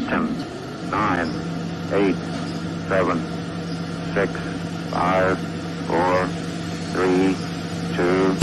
10, 9, 8, 7, 6, 5, 4, 3, 2.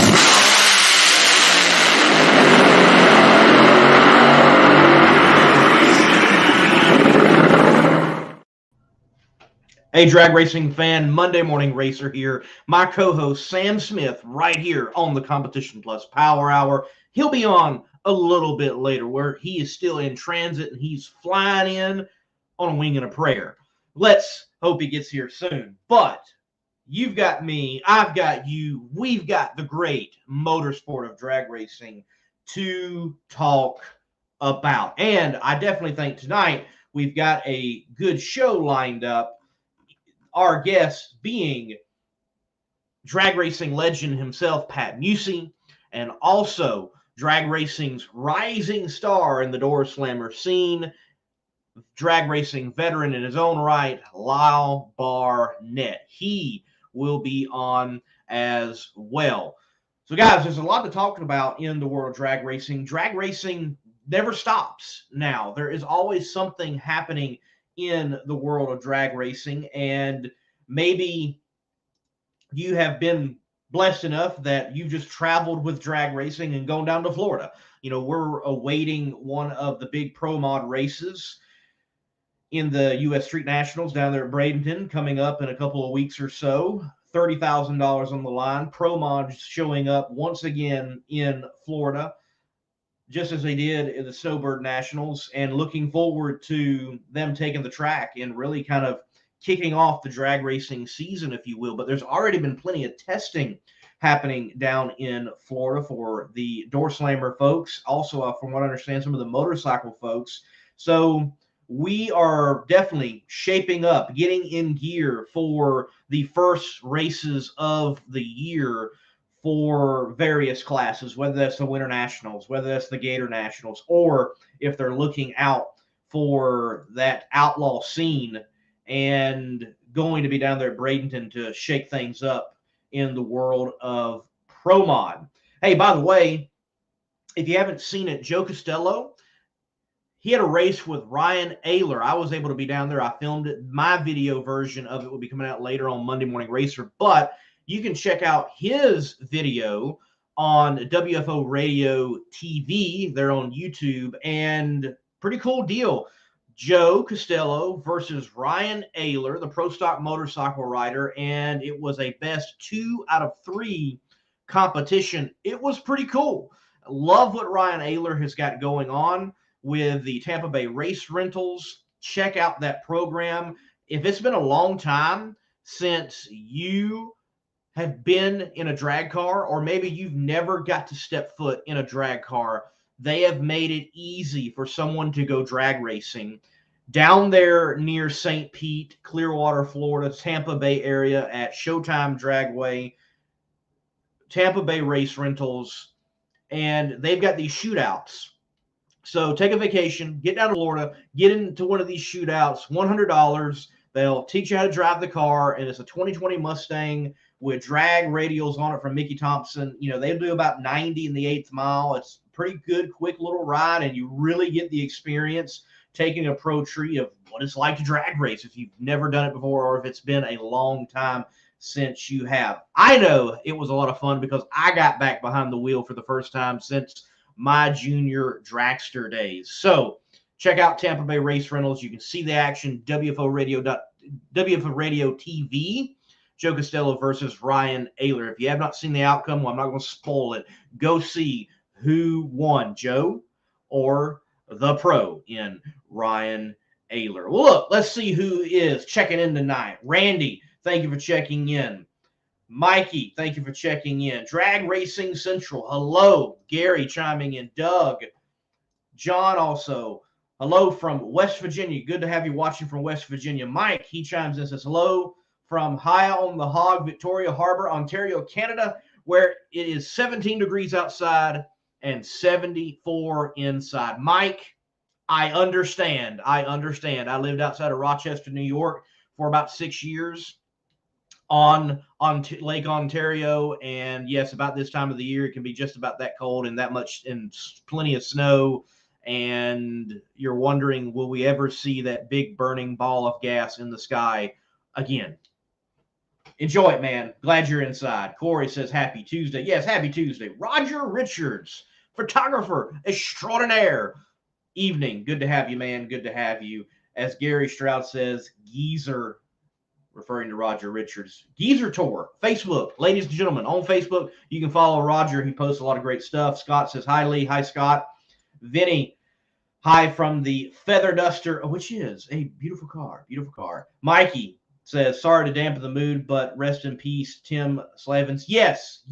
Hey, drag racing fan, Monday Morning Racer here. My co-host Sam Smith right here on the Competition Plus Power Hour. He'll be on a little bit later where he is still in transit and he's flying in on a wing and a prayer. Let's hope he gets here soon. But you've got me, I've got you, we've got the great motorsport of drag racing to talk about. And I definitely think tonight we've got a good show lined up. Our guest being drag racing legend himself, Pat Musi, and also drag racing's rising star in the door slammer scene, drag racing veteran in his own right, Lyle Barnett. He will be on as well. So, guys, there's a lot to talk about in the world of drag racing. Drag racing never stops now. There is always something happening in the world of drag racing, and maybe you have been blessed enough that you've just traveled with drag racing and gone down to Florida. You know, we're awaiting one of the big pro mod races in the U.S. Street Nationals down there at Bradenton coming up in a couple of weeks or so. $30,000 on the line. Pro mods showing up once again in Florida, just as they did in the Snowbird Nationals, and looking forward to them taking the track and really kind of kicking off the drag racing season, if you will. But there's already been plenty of testing happening down in Florida for the door slammer folks. Also, from what I understand, some of the motorcycle folks. So we are definitely shaping up, getting in gear for the first races of the year for various classes, whether that's the Winter Nationals, whether that's the Gator Nationals, or if they're looking out for that outlaw scene and going to be down there at Bradenton to shake things up in the world of Pro Mod. Hey, by the way, if you haven't seen it, Joe Costello, he had a race with Ryan Ayler. I was able to be down there. I filmed it. My video version of it will be coming out later on Monday Morning Racer, but you can check out his video on WFO Radio TV. They're on YouTube, and pretty cool deal. Joe Costello versus Ryan Ayler, the pro stock motorcycle rider, and it was a best 2 out of 3 competition. It was pretty cool. Love what Ryan Ayler has got going on with the Tampa Bay Race Rentals. Check out that program. If it's been a long time since you have been in a drag car, or maybe you've never got to step foot in a drag car, they have made it easy for someone to go drag racing down there near St. Pete, Clearwater, Florida, Tampa Bay area at Showtime Dragway, Tampa Bay Race Rentals, and they've got these shootouts. So take a vacation, get down to Florida, get into one of these shootouts, $100. They'll teach you how to drive the car, and it's a 2020 Mustang with drag radials on it from Mickey Thompson. You know, they do about 90 in the 8th mile. It's a pretty good, quick little ride, and you really get the experience taking a pro tree of what it's like to drag race if you've never done it before, or if it's been a long time since you have. I know it was a lot of fun because I got back behind the wheel for the first time since my junior dragster days. So check out Tampa Bay Race Rentals. You can see the action, WFO Radio TV, Joe Costello versus Ryan Ayler. If you have not seen the outcome, well, I'm not going to spoil it. Go see who won, Joe or the pro in Ryan Ayler. Well, look, let's see who is checking in tonight. Randy, thank you for checking in. Mikey, thank you for checking in. Drag Racing Central, hello. Gary chiming in. Doug. John also. Hello from West Virginia. Good to have you watching from West Virginia. Mike, he chimes in and says, hello from high on the hog, Victoria Harbor, Ontario, Canada, where it is 17 degrees outside and 74 inside. Mike, I understand. I lived outside of Rochester, New York for about 6 years on Lake Ontario, and yes, about this time of the year, it can be just about that cold and that much and plenty of snow and you're wondering, will we ever see that big burning ball of gas in the sky again? Enjoy it, man. Glad you're inside. Corey says, happy Tuesday. Yes, happy Tuesday. Roger Richards, photographer extraordinaire. Evening. Good to have you, man. Good to have you. As Gary Stroud says, Geezer, referring to Roger Richards. Geezer Tour, Facebook. Ladies and gentlemen, on Facebook, you can follow Roger. He posts a lot of great stuff. Scott says, hi, Lee. Hi, Scott. Vinny, hi from the Feather Duster, which is a beautiful car. Beautiful car. Mikey says, sorry to dampen the mood, but rest in peace, Tim Slavins. Yes,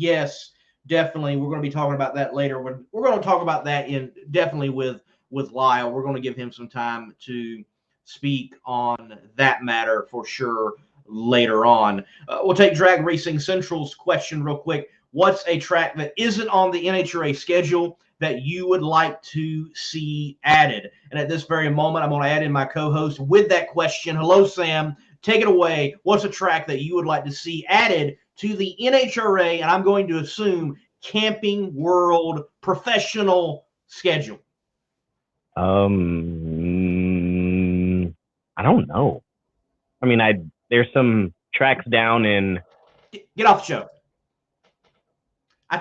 definitely. We're going to be talking about that later. We're going to talk about that definitely with Lyle. We're going to give him some time to speak on that matter for sure later on. We'll take Drag Racing Central's question real quick. What's a track that isn't on the NHRA schedule that you would like to see added? And at this very moment, I'm going to add in my co-host with that question. Hello, Sam. Take it away. What's a track that you would like to see added to the NHRA, and I'm going to assume Camping World professional schedule? I don't know. I mean, there's some tracks down in. Get off the show. I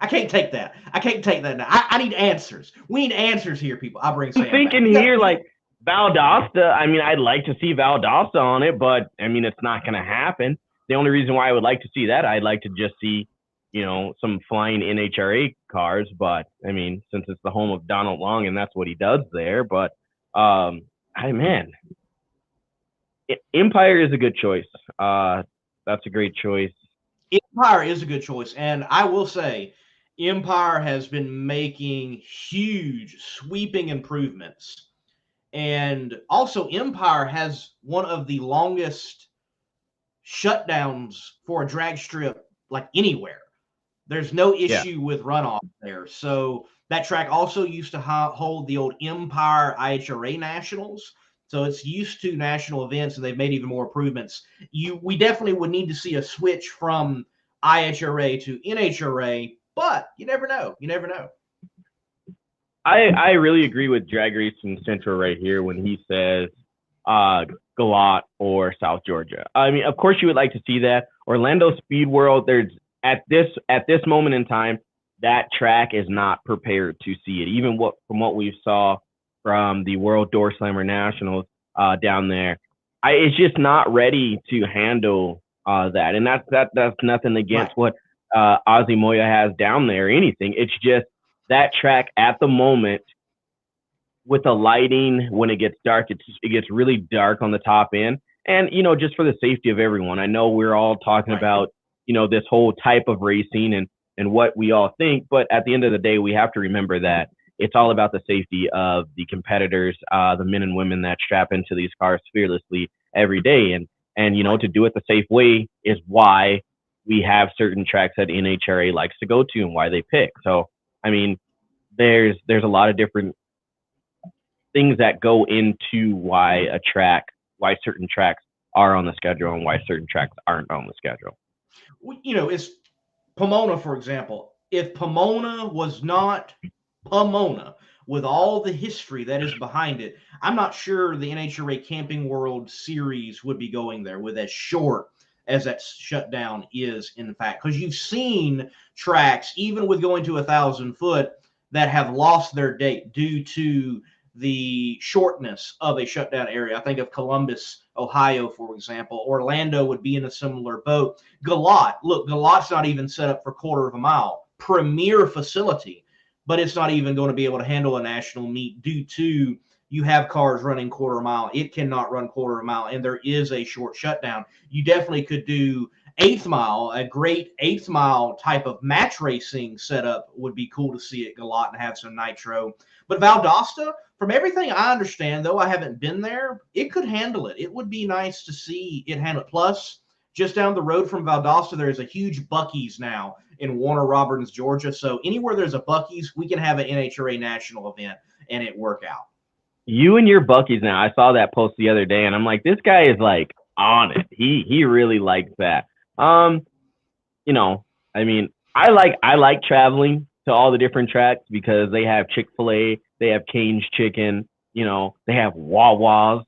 can't take that. I can't take that now. I need answers. We need answers here, people. I'll bring Sam I'm thinking back. here, like Valdosta. I mean, I'd like to see Valdosta on it, but I mean, it's not going to happen. The only reason why I would like to see that, I'd like to just see, some flying NHRA cars. But I mean, since it's the home of Donald Long and that's what he does there. But Empire is a good choice. That's a great choice. Empire is a good choice. And I will say, Empire has been making huge, sweeping improvements. And also, Empire has one of the longest shutdowns for a drag strip, like anywhere. There's no issue with runoff there. So that track also used to hold the old Empire IHRA Nationals. So it's used to national events, and they've made even more improvements. We definitely would need to see a switch from IHRA to NHRA, but you never know. You never know. I really agree with Drag Racing Central right here when he says Galat or South Georgia. I mean, of course you would like to see that. Orlando Speed World, there's at this moment in time, that track is not prepared to see it. Even from what we saw from the World Door Slammer Nationals down there, it's just not ready to handle that. And that's nothing against what Ozzy Moya has down there or anything. It's just that track at the moment with the lighting, when it gets dark, it gets really dark on the top end. And, just for the safety of everyone, I know we're all talking about, this whole type of racing and what we all think. But at the end of the day, we have to remember that it's all about the safety of the competitors, the men and women that strap into these cars fearlessly every day. And to do it the safe way is why we have certain tracks that NHRA likes to go to and why they pick. So, I mean, there's a lot of different things that go into why certain tracks are on the schedule and why certain tracks aren't on the schedule. It's Pomona, for example. If Pomona was not Pomona, with all the history that is behind it, I'm not sure the NHRA Camping World Series would be going there with as short as that shutdown is, in fact. Because you've seen tracks, even with going to 1,000 foot, that have lost their date due to the shortness of a shutdown area. I think of Columbus, Ohio, for example. Orlando would be in a similar boat. Galat's not even set up for quarter of a mile. Premier facility, but it's not even going to be able to handle a national meet due to you have cars running quarter mile. It cannot run quarter of a mile, and there is a short shutdown. You definitely could do eighth mile. A great eighth mile type of match racing setup would be cool to see at Galat and have some nitro. But Valdosta, from everything I understand, though I haven't been there, it could handle it. It would be nice to see it handle it. Plus, just down the road from Valdosta, there is a huge Buc-ee's now in Warner Robins, Georgia. So anywhere there's a Buc-ee's, we can have an NHRA national event and it work out. You and your Buc-ee's now. I saw that post the other day, and I'm like, this guy is like on it. He really likes that. I mean, I like traveling. to all the different tracks because they have Chick-fil-A, they have Cane's Chicken, you know, they have Wawa's,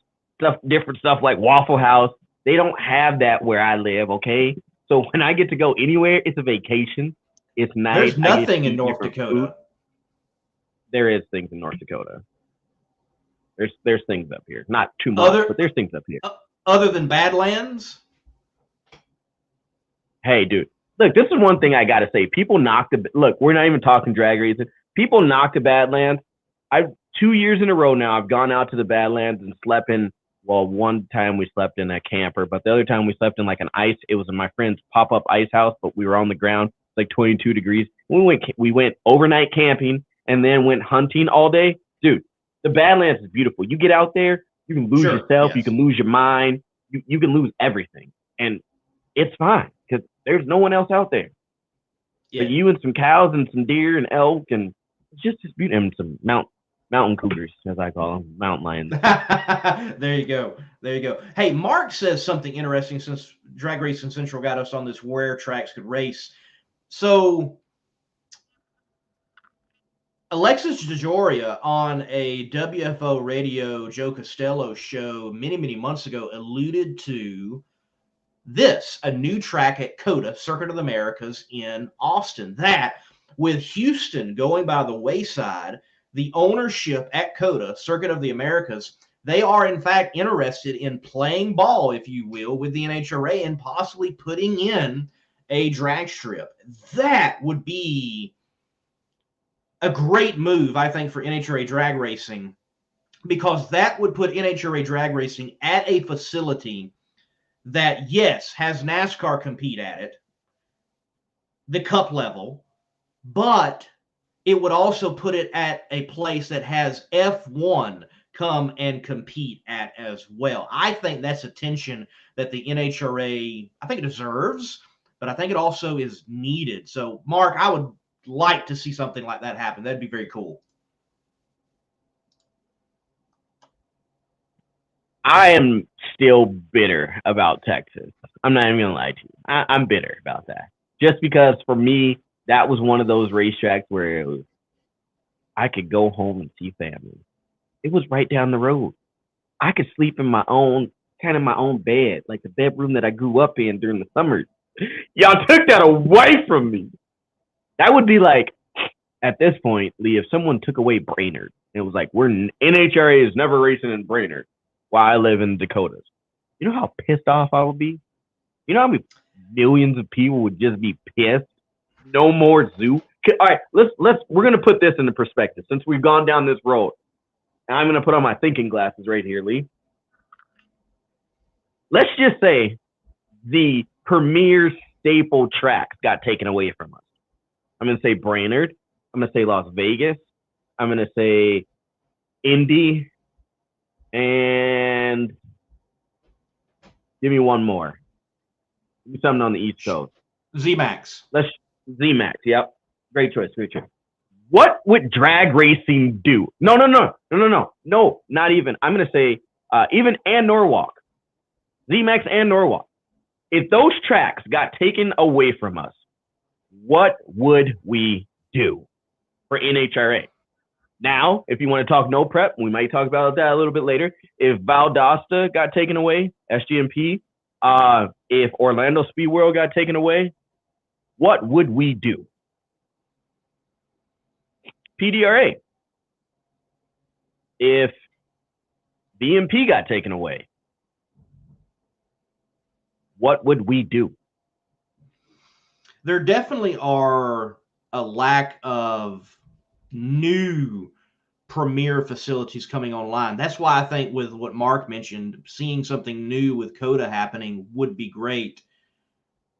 different stuff like Waffle House. They don't have that where I live, okay? So when I get to go anywhere, it's a vacation. It's nice. There's nothing in North Dakota. Food. There is things in North Dakota. There's things up here. Not too much, but there's things up here. Other than Badlands? Hey, dude. Look, this is one thing I got to say. People knock look, we're not even talking drag racing. People knock the Badlands. 2 years in a row now, I've gone out to the Badlands and slept in, well, one time we slept in a camper, but the other time we slept in like it was in my friend's pop-up ice house, but we were on the ground, like 22 degrees. We went overnight camping and then went hunting all day. Dude, the Badlands is beautiful. You get out there, you can lose yourself, yes. You can lose your mind, you can lose everything. And it's fine because there's no one else out there. Yeah. But you and some cows and some deer and elk and just beautiful, and some mountain cougars, as I call them, mountain lions. There you go. Hey, Mark says something interesting since Drag Racing Central got us on this where tracks could race. So Alexis DeJoria on a WFO radio Joe Costello show many months ago alluded to this, a new track at COTA, Circuit of the Americas in Austin, that with Houston going by the wayside, the ownership at COTA, Circuit of the Americas, they are in fact interested in playing ball, if you will, with the NHRA and possibly putting in a drag strip. That would be a great move, I think, for NHRA drag racing, because that would put NHRA drag racing at a facility that, yes, has NASCAR compete at it, the cup level, but it would also put it at a place that has F1 come and compete at as well. I think that's attention that the NHRA, I think it deserves, but I think it also is needed. So, Mark, I would like to see something like that happen. That'd be very cool. I am still bitter about Texas. I'm not even going to lie to you. I'm bitter about that. Just because for me, that was one of those racetracks where it was, I could go home and see family. It was right down the road. I could sleep in my own bed, like the bedroom that I grew up in during the summers. Y'all took that away from me. That would be like, at this point, Lee, if someone took away Brainerd, it was like, NHRA is never racing in Brainerd while I live in Dakotas. You know how pissed off I would be? You know how many millions of people would just be pissed? No more zoo. All right, we're gonna put this into perspective since we've gone down this road. And I'm gonna put on my thinking glasses right here, Lee. Let's just say the premier staple tracks got taken away from us. I'm gonna say Brainerd. I'm gonna say Las Vegas. I'm gonna say Indy, and give me one more. Give me something on the East Coast. Z-Max. Z-Max, yep. Great choice. What would drag racing do? No, not even. I'm going to say even and Norwalk. Z-Max and Norwalk. If those tracks got taken away from us, what would we do for NHRA? Now, if you want to talk no prep, we might talk about that a little bit later. If Valdosta got taken away, SGMP, if Orlando Speed World got taken away, what would we do? PDRA. If BMP got taken away, what would we do? There definitely are a lack of new premier facilities coming online. That's why I think with what Mark mentioned, seeing something new with COTA happening would be great.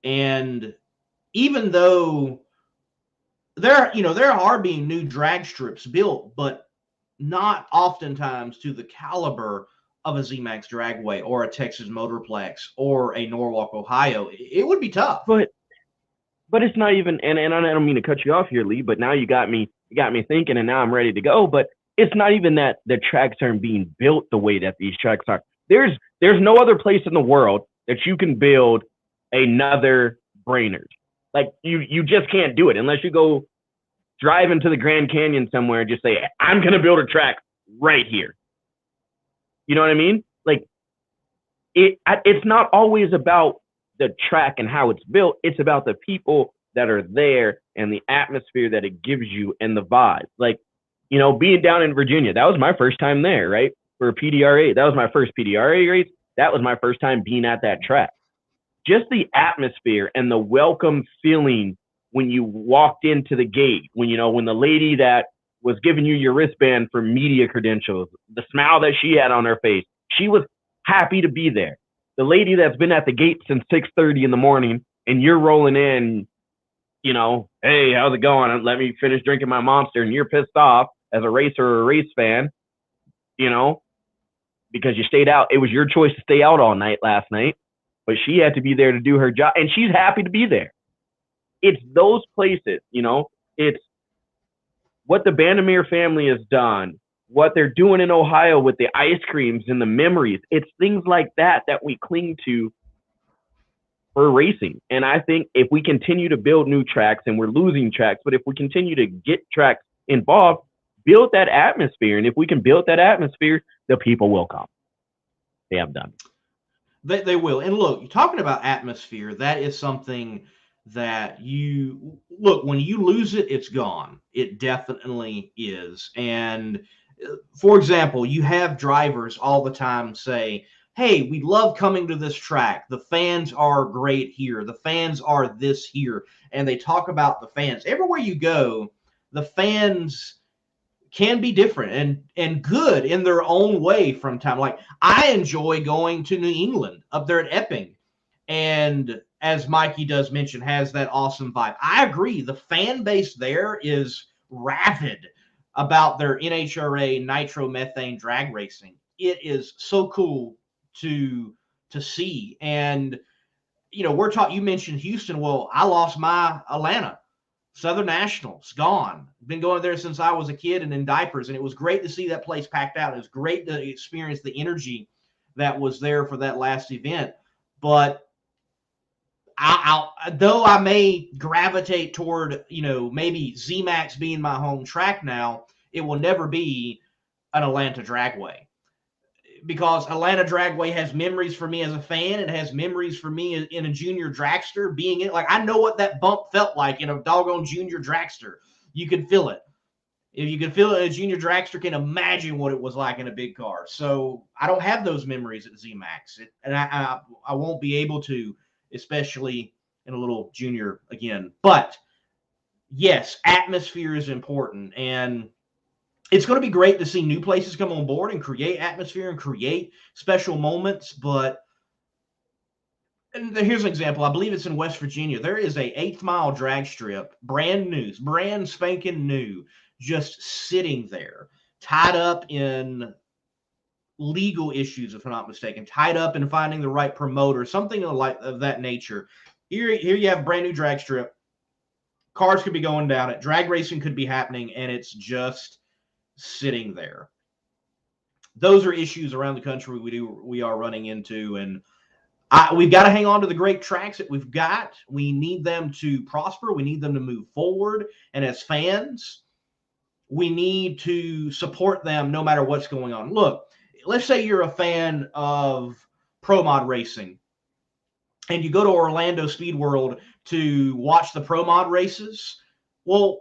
And even though there are being new drag strips built, but not oftentimes to the caliber of a Z-Max Dragway or a Texas Motorplex or a Norwalk, Ohio. It would be tough. But it's not even, and I don't mean to cut you off here, Lee, but now you got me thinking, and now I'm ready to go. But it's not even that the tracks aren't being built the way that these tracks are. There's no other place in the world that you can build another Brainerd. Like you just can't do it unless you go drive into the Grand Canyon somewhere and just say, I'm going to build a track right here. You know what I mean? Like, it's not always about the track and how it's built. It's about the people that are there and the atmosphere that it gives you and the vibe. Like, you know, being down in Virginia, that was my first time there, right? For a PDRA. That was my first PDRA race. That was my first time being at that track. Just the atmosphere and the welcome feeling when you walked into the gate, when the lady that was giving you your wristband for media credentials, the smile that she had on her face, she was happy to be there. The lady that's been at the gate since 6:30 in the morning and you're rolling in, you know, hey, how's it going? Let me finish drinking my Monster, and you're pissed off as a racer or a race fan, you know, because you stayed out. It was your choice to stay out all night last night, but she had to be there to do her job, and she's happy to be there. It's those places, you know, it's what the Bandamere family has done, what they're doing in Ohio with the ice creams and the memories. It's things like that that we cling to for racing. And I think if we continue to build new tracks, and we're losing tracks, but if we continue to get tracks involved, build that atmosphere. And if we can build that atmosphere, the people will come. They have done. They will. And look, you're talking about atmosphere. That is something that when you lose it, it's gone. It definitely is. And for example, you have drivers all the time say, hey, we love coming to this track. The fans are great here. The fans are this here. And they talk about the fans. Everywhere you go, the fans can be different and good in their own way from time. Like, I enjoy going to New England up there at Epping. And as Mikey does mention, has that awesome vibe. I agree. The fan base there is rabid about their NHRA nitromethane drag racing. It is so cool to see. And you know, you mentioned Houston. Well, I lost my Atlanta Southern Nationals, gone. Been going there since I was a kid and in diapers, and it was great to see that place packed out. It was great to experience the energy that was there for that last event. But though I may gravitate toward, you know, maybe ZMAX being my home track now, it will never be an Atlanta Dragway. Because Atlanta Dragway has memories for me as a fan. It has memories for me in a junior dragster being in. Like, I know what that bump felt like in a doggone junior dragster. You could feel it. If you could feel it in a junior dragster, can imagine what it was like in a big car. So I don't have those memories at ZMAX. And I won't be able to, especially in a little junior again. But yes, atmosphere is important. And it's going to be great to see new places come on board and create atmosphere and create special moments. And here's an example. I believe it's in West Virginia. There is a 8th Mile drag strip, brand spanking new, just sitting there, tied up in legal issues, if I'm not mistaken, tied up in finding the right promoter, something of that nature. Here you have a brand new drag strip. Cars could be going down it. Drag racing could be happening, and it's just sitting there. Those are issues around the country we are running into, and we've got to hang on to the great tracks that we've got. We need them to prosper. We need them to move forward. And as fans, we need to support them no matter what's going on. Look, let's say you're a fan of Pro Mod racing and you go to Orlando Speed World to watch the Pro Mod races. Well,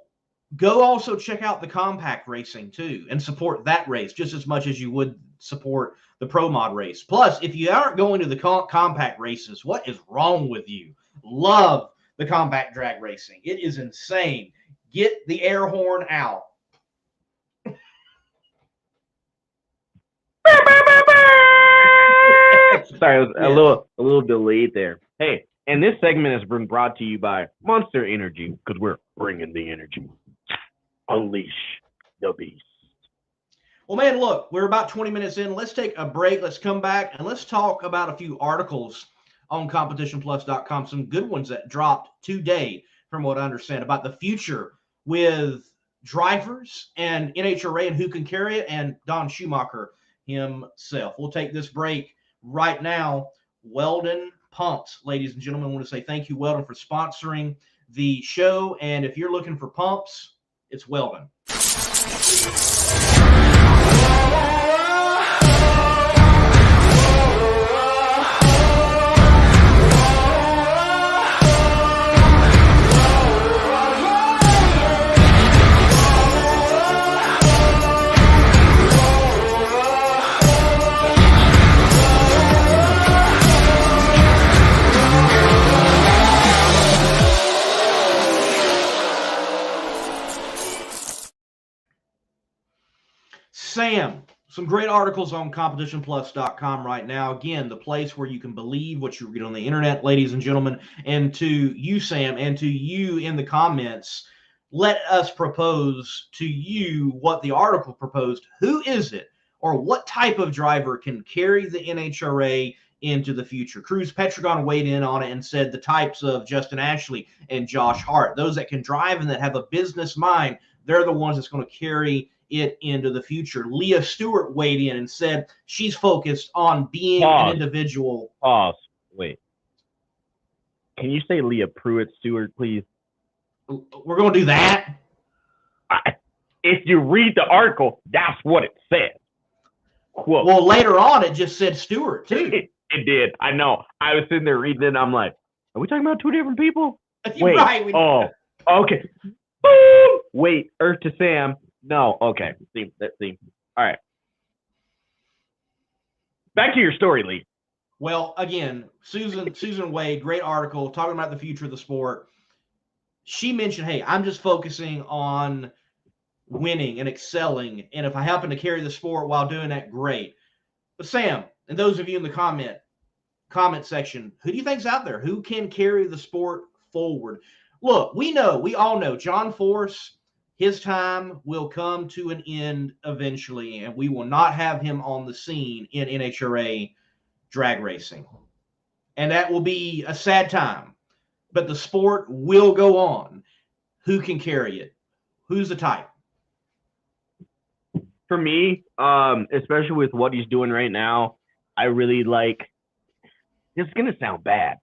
go also check out the compact racing too and support that race just as much as you would support the Pro Mod race. Plus, if you aren't going to the compact races, what is wrong with you? Love the compact drag racing. It is insane. Get the air horn out. Sorry, it was a little delayed there. Hey, and this segment has been brought to you by Monster Energy, because we're bringing the energy. Unleash the beast. Well, man, look, we're about 20 minutes in. Let's take a break. Let's come back and let's talk about a few articles on competitionplus.com. Some good ones that dropped today, from what I understand, about the future with drivers and NHRA and who can carry it, and Don Schumacher himself. We'll take this break right now. Weldon Pumps, ladies and gentlemen, I want to say thank you, Weldon, for sponsoring the show. And if you're looking for pumps, It's well done. Sam, some great articles on competitionplus.com right now. Again, the place where you can believe what you read on the internet, ladies and gentlemen. And to you, Sam, and to you in the comments, let us propose to you what the article proposed. Who is it, or what type of driver can carry the NHRA into the future? Cruz Petragon weighed in on it and said the types of Justin Ashley and Josh Hart, those that can drive and that have a business mind, they're the ones that's going to carry it into the future. Leah Stewart weighed in and said she's focused on being an individual. Wait. Can you say Leah Pruitt Stewart, please? We're going to do that? If you read the article, that's what it says. Quote. Well, later on, it just said Stewart, too. It did. I know. I was sitting there reading it, and I'm like, are we talking about two different people? Wait. Right. Okay. Boom! Wait, Earth to Sam. No, okay. Let's see. All right. Back to your story, Lee. Well, again, Susan Wade, great article talking about the future of the sport. She mentioned, hey, I'm just focusing on winning and excelling, and if I happen to carry the sport while doing that, great. But Sam, and those of you in the comment section, who do you think's out there? Who can carry the sport forward? Look, we all know John Force, his time will come to an end eventually, and we will not have him on the scene in NHRA drag racing. And that will be a sad time. But the sport will go on. Who can carry it? Who's the type? For me, especially with what he's doing right now, I really like – it's going to sound bad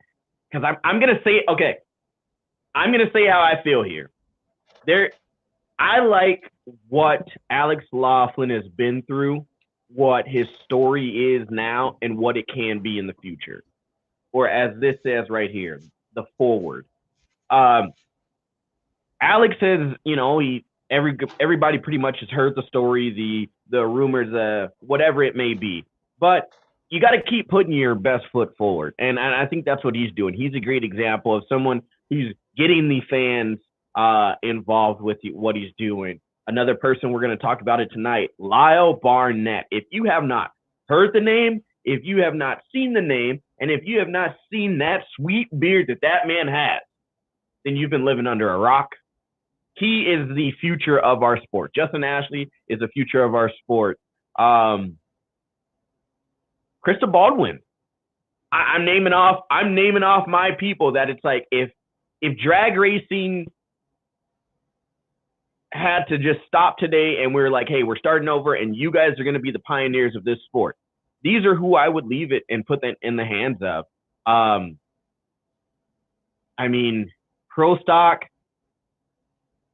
because I'm going to say – okay, I'm going to say how I feel here. I like what Alex Laughlin has been through, what his story is now, and what it can be in the future. Or as this says right here, the forward. Alex says, everybody pretty much has heard the story, the rumors, whatever it may be. But you got to keep putting your best foot forward. And I think that's what he's doing. He's a great example of someone who's getting the fans involved with what he's doing. Another person we're going to talk about it tonight, Lyle Barnett. If you have not heard the name, if you have not seen the name, and if you have not seen that sweet beard that man has, then you've been living under a rock. He is the future of our sport. Justin Ashley is the future of our sport. Krista Baldwin. I'm naming off my people that it's like if drag racing had to just stop today and we're like, hey, we're starting over and you guys are going to be the pioneers of this sport. These are who I would leave it and put that in the hands of. Pro stock,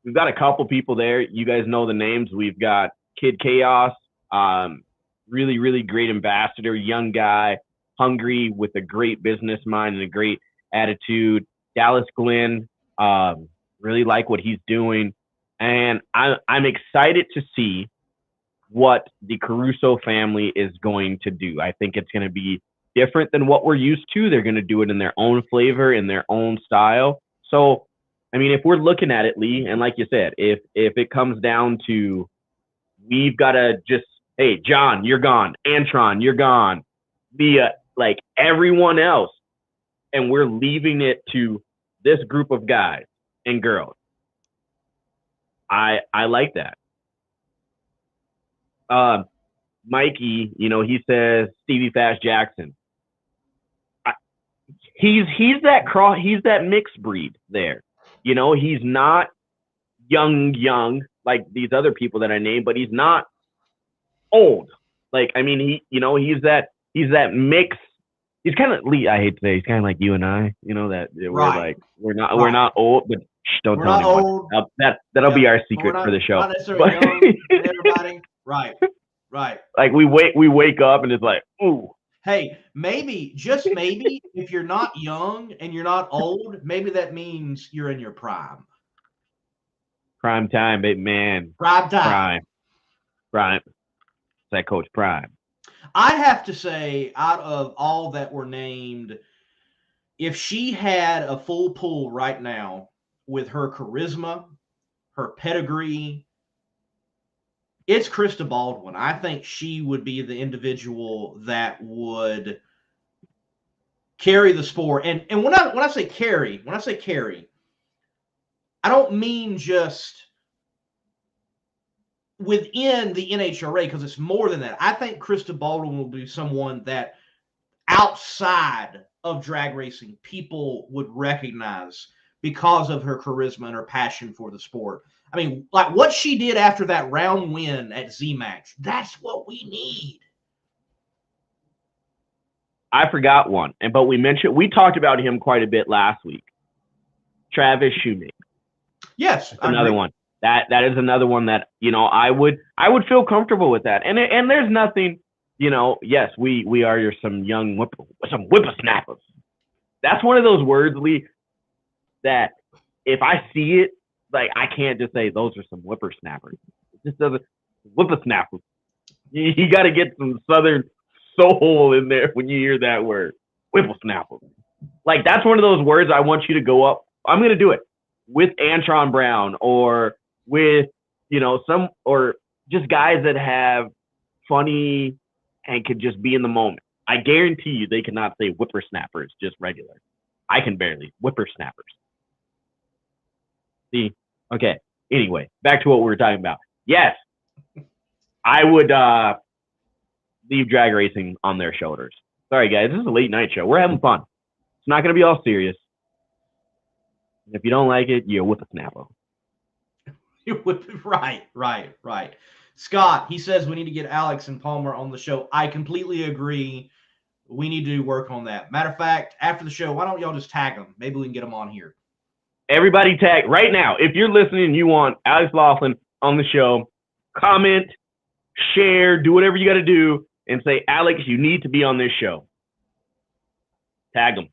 we've got a couple people there. You guys know the names. We've got Kid Chaos, really, really great ambassador, young guy, hungry with a great business mind and a great attitude. Dallas Glenn, really like what he's doing. And I'm excited to see what the Caruso family is going to do. I think it's going to be different than what we're used to. They're going to do it in their own flavor, in their own style. So, if we're looking at it, Lee, and like you said, if it comes down to we've got to just, hey, John, you're gone. Antron, you're gone. Like everyone else. And we're leaving it to this group of guys and girls. I like that. Mikey, he says Stevie Fast Jackson. He's that mixed breed there. He's not young like these other people that I named, but he's not old. He's that mix. He's kind of, Lee, I hate to say, he's kind of like you and I, that we're right. we're not old, but Shh, don't We're tell not anyone. old. That'll be our But secret we're for the show. not necessarily young, everybody. Right. Like we wake up and it's like, ooh. Hey, maybe, just maybe, if you're not young and you're not old, maybe that means you're in your prime. Prime time, big man. Prime time. Prime. It's that Coach Prime. I have to say, out of all that were named, if she had a full pool right now with her charisma, her pedigree, it's Krista Baldwin. I think she would be the individual that would carry the sport. And when I say carry, I don't mean just within the NHRA, because it's more than that. I think Krista Baldwin will be someone that outside of drag racing, people would recognize because of her charisma and her passion for the sport. I mean, like what she did after that round win at Z-Match, that's what we need. I forgot one, but we talked about him quite a bit last week. Travis Shoemaker. Yes, another one. That is another one that, you know, I would feel comfortable with that. And there's nothing, you know, yes, we are some young whippersnappers. That's one of those words, Lee, that if I see it, like I can't just say those are some whippersnappers. It just doesn't whippersnappers. You got to get some Southern soul in there when you hear that word, whippersnappers. Like that's one of those words I want you to go up. I'm going to do it with Antron Brown or with, you know, some, or just guys that have funny and can just be in the moment. I guarantee you they cannot say whippersnappers, just regular. I can barely. Whippersnappers. See? Okay. Anyway, back to what we were talking about. Yes, I would leave drag racing on their shoulders. Sorry, guys. This is a late night show. We're having fun. It's not going to be all serious. If you don't like it, you're whippersnapper. Right. Scott, he says we need to get Alex and Palmer on the show. I completely agree. We need to work on that. Matter of fact, after the show, why don't y'all just tag them? Maybe we can get them on here. Everybody tag right now. If you're listening and you want Alex Laughlin on the show, comment, share, do whatever you got to do, and say, Alex, you need to be on this show. Tag them.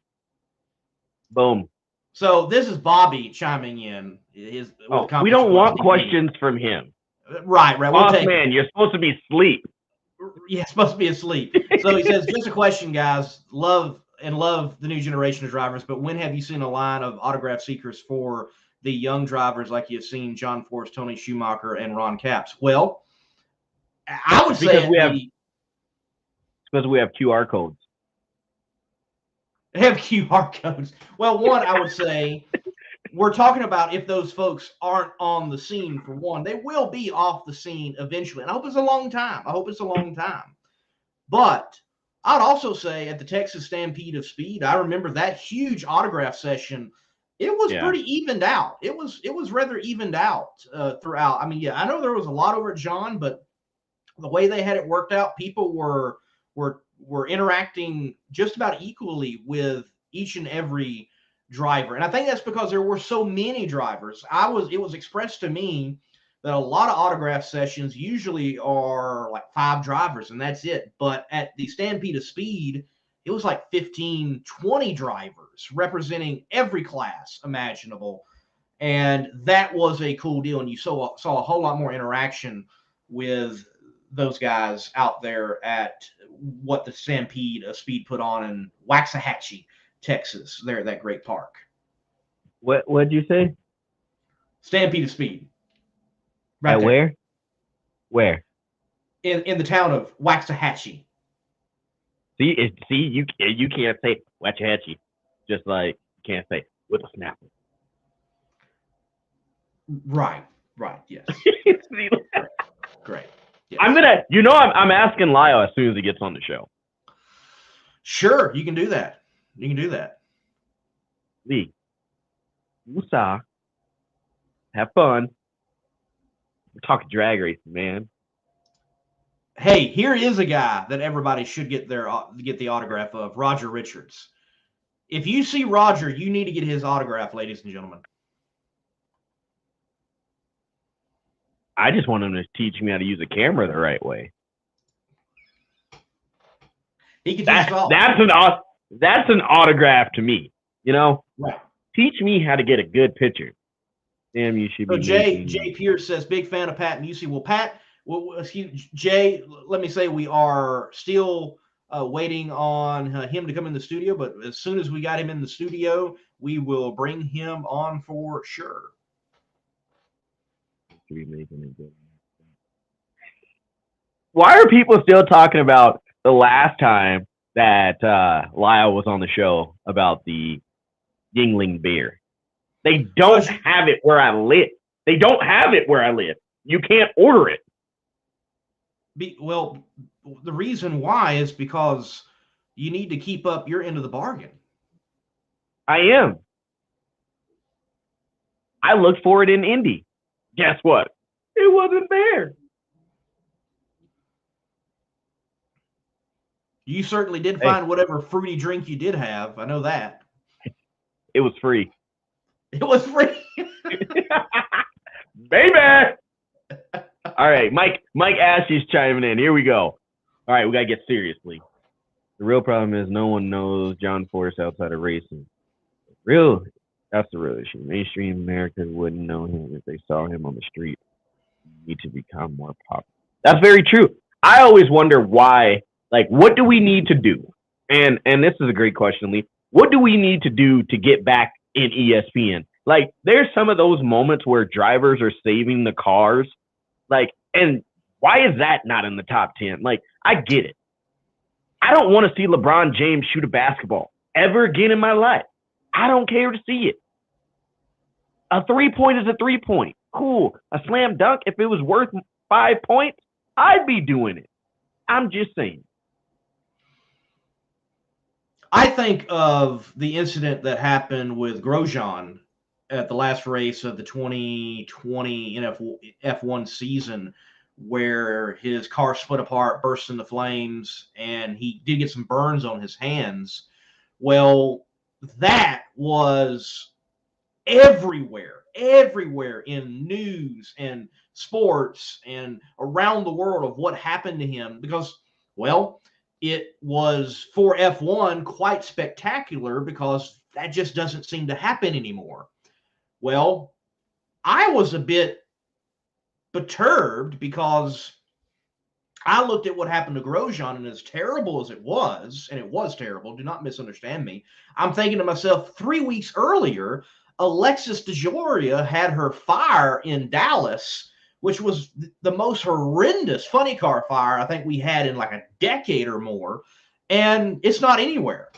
Boom. So this is Bobby chiming in. We don't want questions from him. Right. Boss man, you're supposed to be asleep. Yeah, supposed to be asleep. So he says, just a question, guys. Love the new generation of drivers, but when have you seen a line of autograph seekers for the young drivers like you've seen John Force, Tony Schumacher, and Ron Capps? Well, I would say because we have QR codes. They have QR codes. Well, one, I would say we're talking about if those folks aren't on the scene, for one. They will be off the scene eventually. And I hope it's a long time. But I'd also say at the Texas Stampede of Speed, I remember that huge autograph session. It was pretty evened out. It was rather evened out throughout. I mean, yeah, I know there was a lot over at John, but the way they had it worked out, people were interacting just about equally with each and every driver. And I think that's because there were so many drivers. It was expressed to me that a lot of autograph sessions usually are like 5 drivers and that's it. But at the Stampede of Speed, it was like 15, 20 drivers representing every class imaginable. And that was a cool deal. And you saw a whole lot more interaction with those guys out there at what the Stampede of Speed put on in Waxahachie, Texas, there at that great park. What'd you say? Stampede of Speed. Right there. Where? In the town of Waxahachie. See, you can't say Waxahachie, just like you can't say whippersnapper. Right. Yes. Great. Yes. I'm asking Lyle as soon as he gets on the show. Sure, you can do that. Lee, Musa, have fun. We're talking drag racing, man. Hey, here is a guy that everybody should get the autograph of, Roger Richards. If you see Roger, you need to get his autograph, ladies and gentlemen. I just want him to teach me how to use a camera the right way. He can teach all. That's an autograph to me. You know, right. Teach me how to get a good picture. Damn, you should be. Jay Pierce says, big fan of Pat Musi. Well, Pat, Jay, let me say we are still waiting on him to come in the studio, but as soon as we got him in the studio, we will bring him on for sure. Why are people still talking about the last time that Lyle was on the show about the Yingling beer? They don't have it where I live. They don't have it where I live. You can't order it. Well, the reason why is because you need to keep up your end of the bargain. I am. I looked for it in Indy. Guess what? It wasn't there. You certainly did find whatever fruity drink you did have. I know that. It was free. It was free. Baby. All right, Mike Ashley's chiming in. Here we go. All right, we got to get serious, please. The real problem is no one knows John Force outside of racing. That's the real issue. Mainstream America wouldn't know him if they saw him on the street. You need to become more popular. That's very true. I always wonder why, like, what do we need to do? And this is a great question, Lee. What do we need to do to get back in ESPN? Like, there's some of those moments where drivers are saving the cars. Like, and why is that not in the top 10? Like, I get it. I don't want to see LeBron James shoot a basketball ever again in my life. I don't care to see it. A 3-point is a 3-point. Cool. A slam dunk, if it was worth 5 points, I'd be doing it. I'm just saying. I think of the incident that happened with Grosjean at the last race of the 2020 F1 season, where his car split apart, burst into flames, and he did get some burns on his hands. Well, that was everywhere in news and sports and around the world of what happened to him because, well, it was for F1 quite spectacular because that just doesn't seem to happen anymore. Well, I was a bit perturbed because I looked at what happened to Grosjean, and as terrible as it was, and it was terrible, do not misunderstand me, I'm thinking to myself, 3 weeks earlier, Alexis DeJoria had her fire in Dallas, which was the most horrendous funny car fire I think we had in like a decade or more, and it's not anywhere.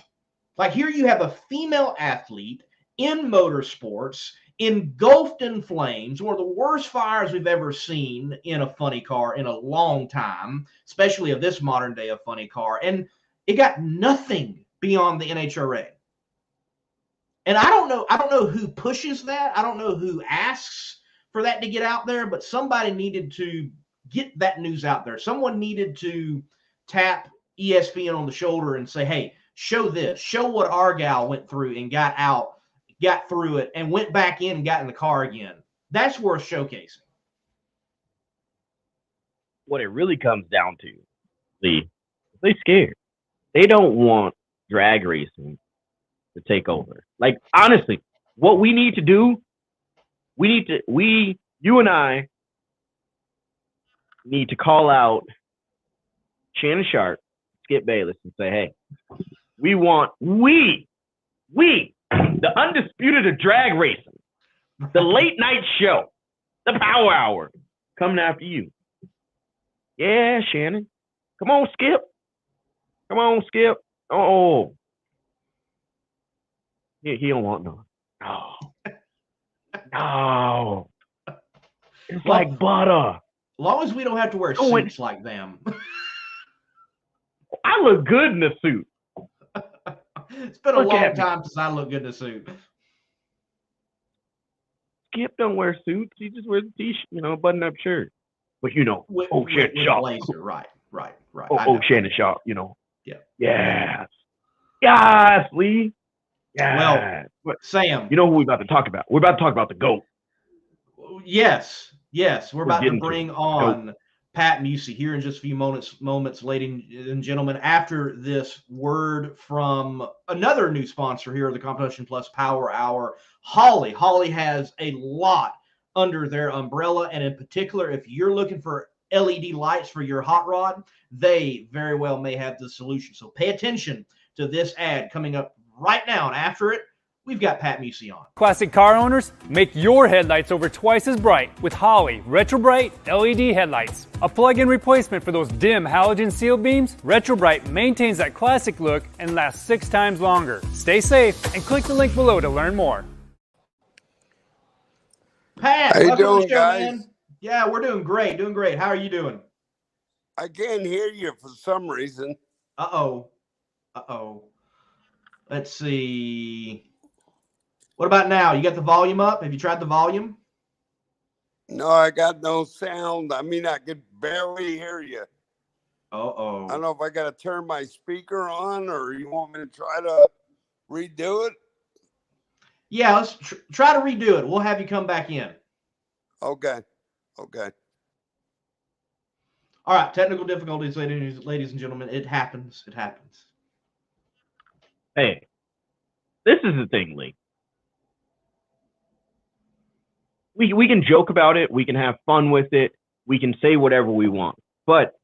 Like, here you have a female athlete in motorsports engulfed in flames, one of the worst fires we've ever seen in a funny car in a long time, especially of this modern day of funny car, and it got nothing beyond the NHRA. And I don't know who pushes that. I don't know who asks for that to get out there, but somebody needed to get that news out there. Someone needed to tap ESPN on the shoulder and say, hey, show this, show what our gal went through and got through it and went back in and got in the car again. That's worth showcasing. What it really comes down to, Lee, they're scared. They don't want drag racing to take over. Like, honestly, what we need to do, you and I need to call out Shannon Sharp, Skip Bayless, and say, hey, we the undisputed of drag racing, the late night show, the Power Hour, coming after you. Yeah, Shannon. Come on, Skip. Oh. He don't want none. No. It's like butter. As long as we don't have to wear suits like them. I look good in a suit. It's been a long time since I look good in a suit. Skip don't wear suits. He just wears a t-shirt, button-up shirt. But Shannon Sharp. Blazer. Right. Shannon Sharp, Yeah. Yes, Lee. Yeah. Well, Sam. You know who we're about to talk about? We're about to talk about the GOAT. Yes. Yes, we're about to getting bring to it. on Pat Musi here in just a few moments, ladies and gentlemen, after this word from another new sponsor here of the Competition Plus Power Hour, Holly. Holly has a lot under their umbrella, and in particular, if you're looking for LED lights for your hot rod, they very well may have the solution. So pay attention to this ad coming up right now, and after it, we've got Pat Musi on. Classic car owners, make your headlights over twice as bright with Holley Retro Bright LED headlights. A plug-in replacement for those dim halogen seal beams, Retro Bright maintains that classic look and lasts 6 times longer. Stay safe and click the link below to learn more. Pat, how you welcome to doing, the show, guys? man. Yeah, we're doing great, How are you doing? I can't hear you for some reason. Uh-oh. Let's see. What about now? You got the volume up? Have you tried the volume? No, I got no sound. I mean, I could barely hear you. Uh-oh. I don't know if I got to turn my speaker on or you want me to try to redo it. Yeah, let's try to redo it. We'll have you come back in. Okay. All right, technical difficulties, ladies and gentlemen. It happens. Hey, this is the thing, Lee. We can joke about it. We can have fun with it. We can say whatever we want. But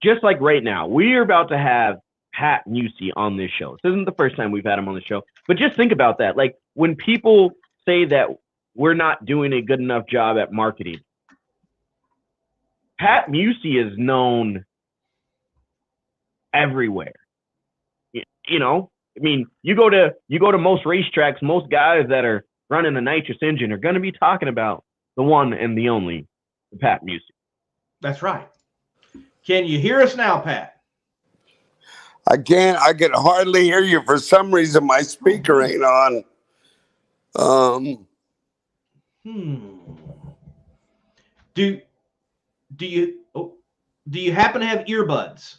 just like right now, we are about to have Pat Musi on this show. This isn't the first time we've had him on the show. But just think about that. Like, when people say that we're not doing a good enough job at marketing, Pat Musi is known everywhere. You know, I mean, you go to most racetracks, most guys that are running a nitrous engine are going to be talking about the one and the only Pat Musi. That's right. Can you hear us now, Pat? I can't. I can hardly hear you. For some reason, my speaker ain't on. Do you happen to have earbuds?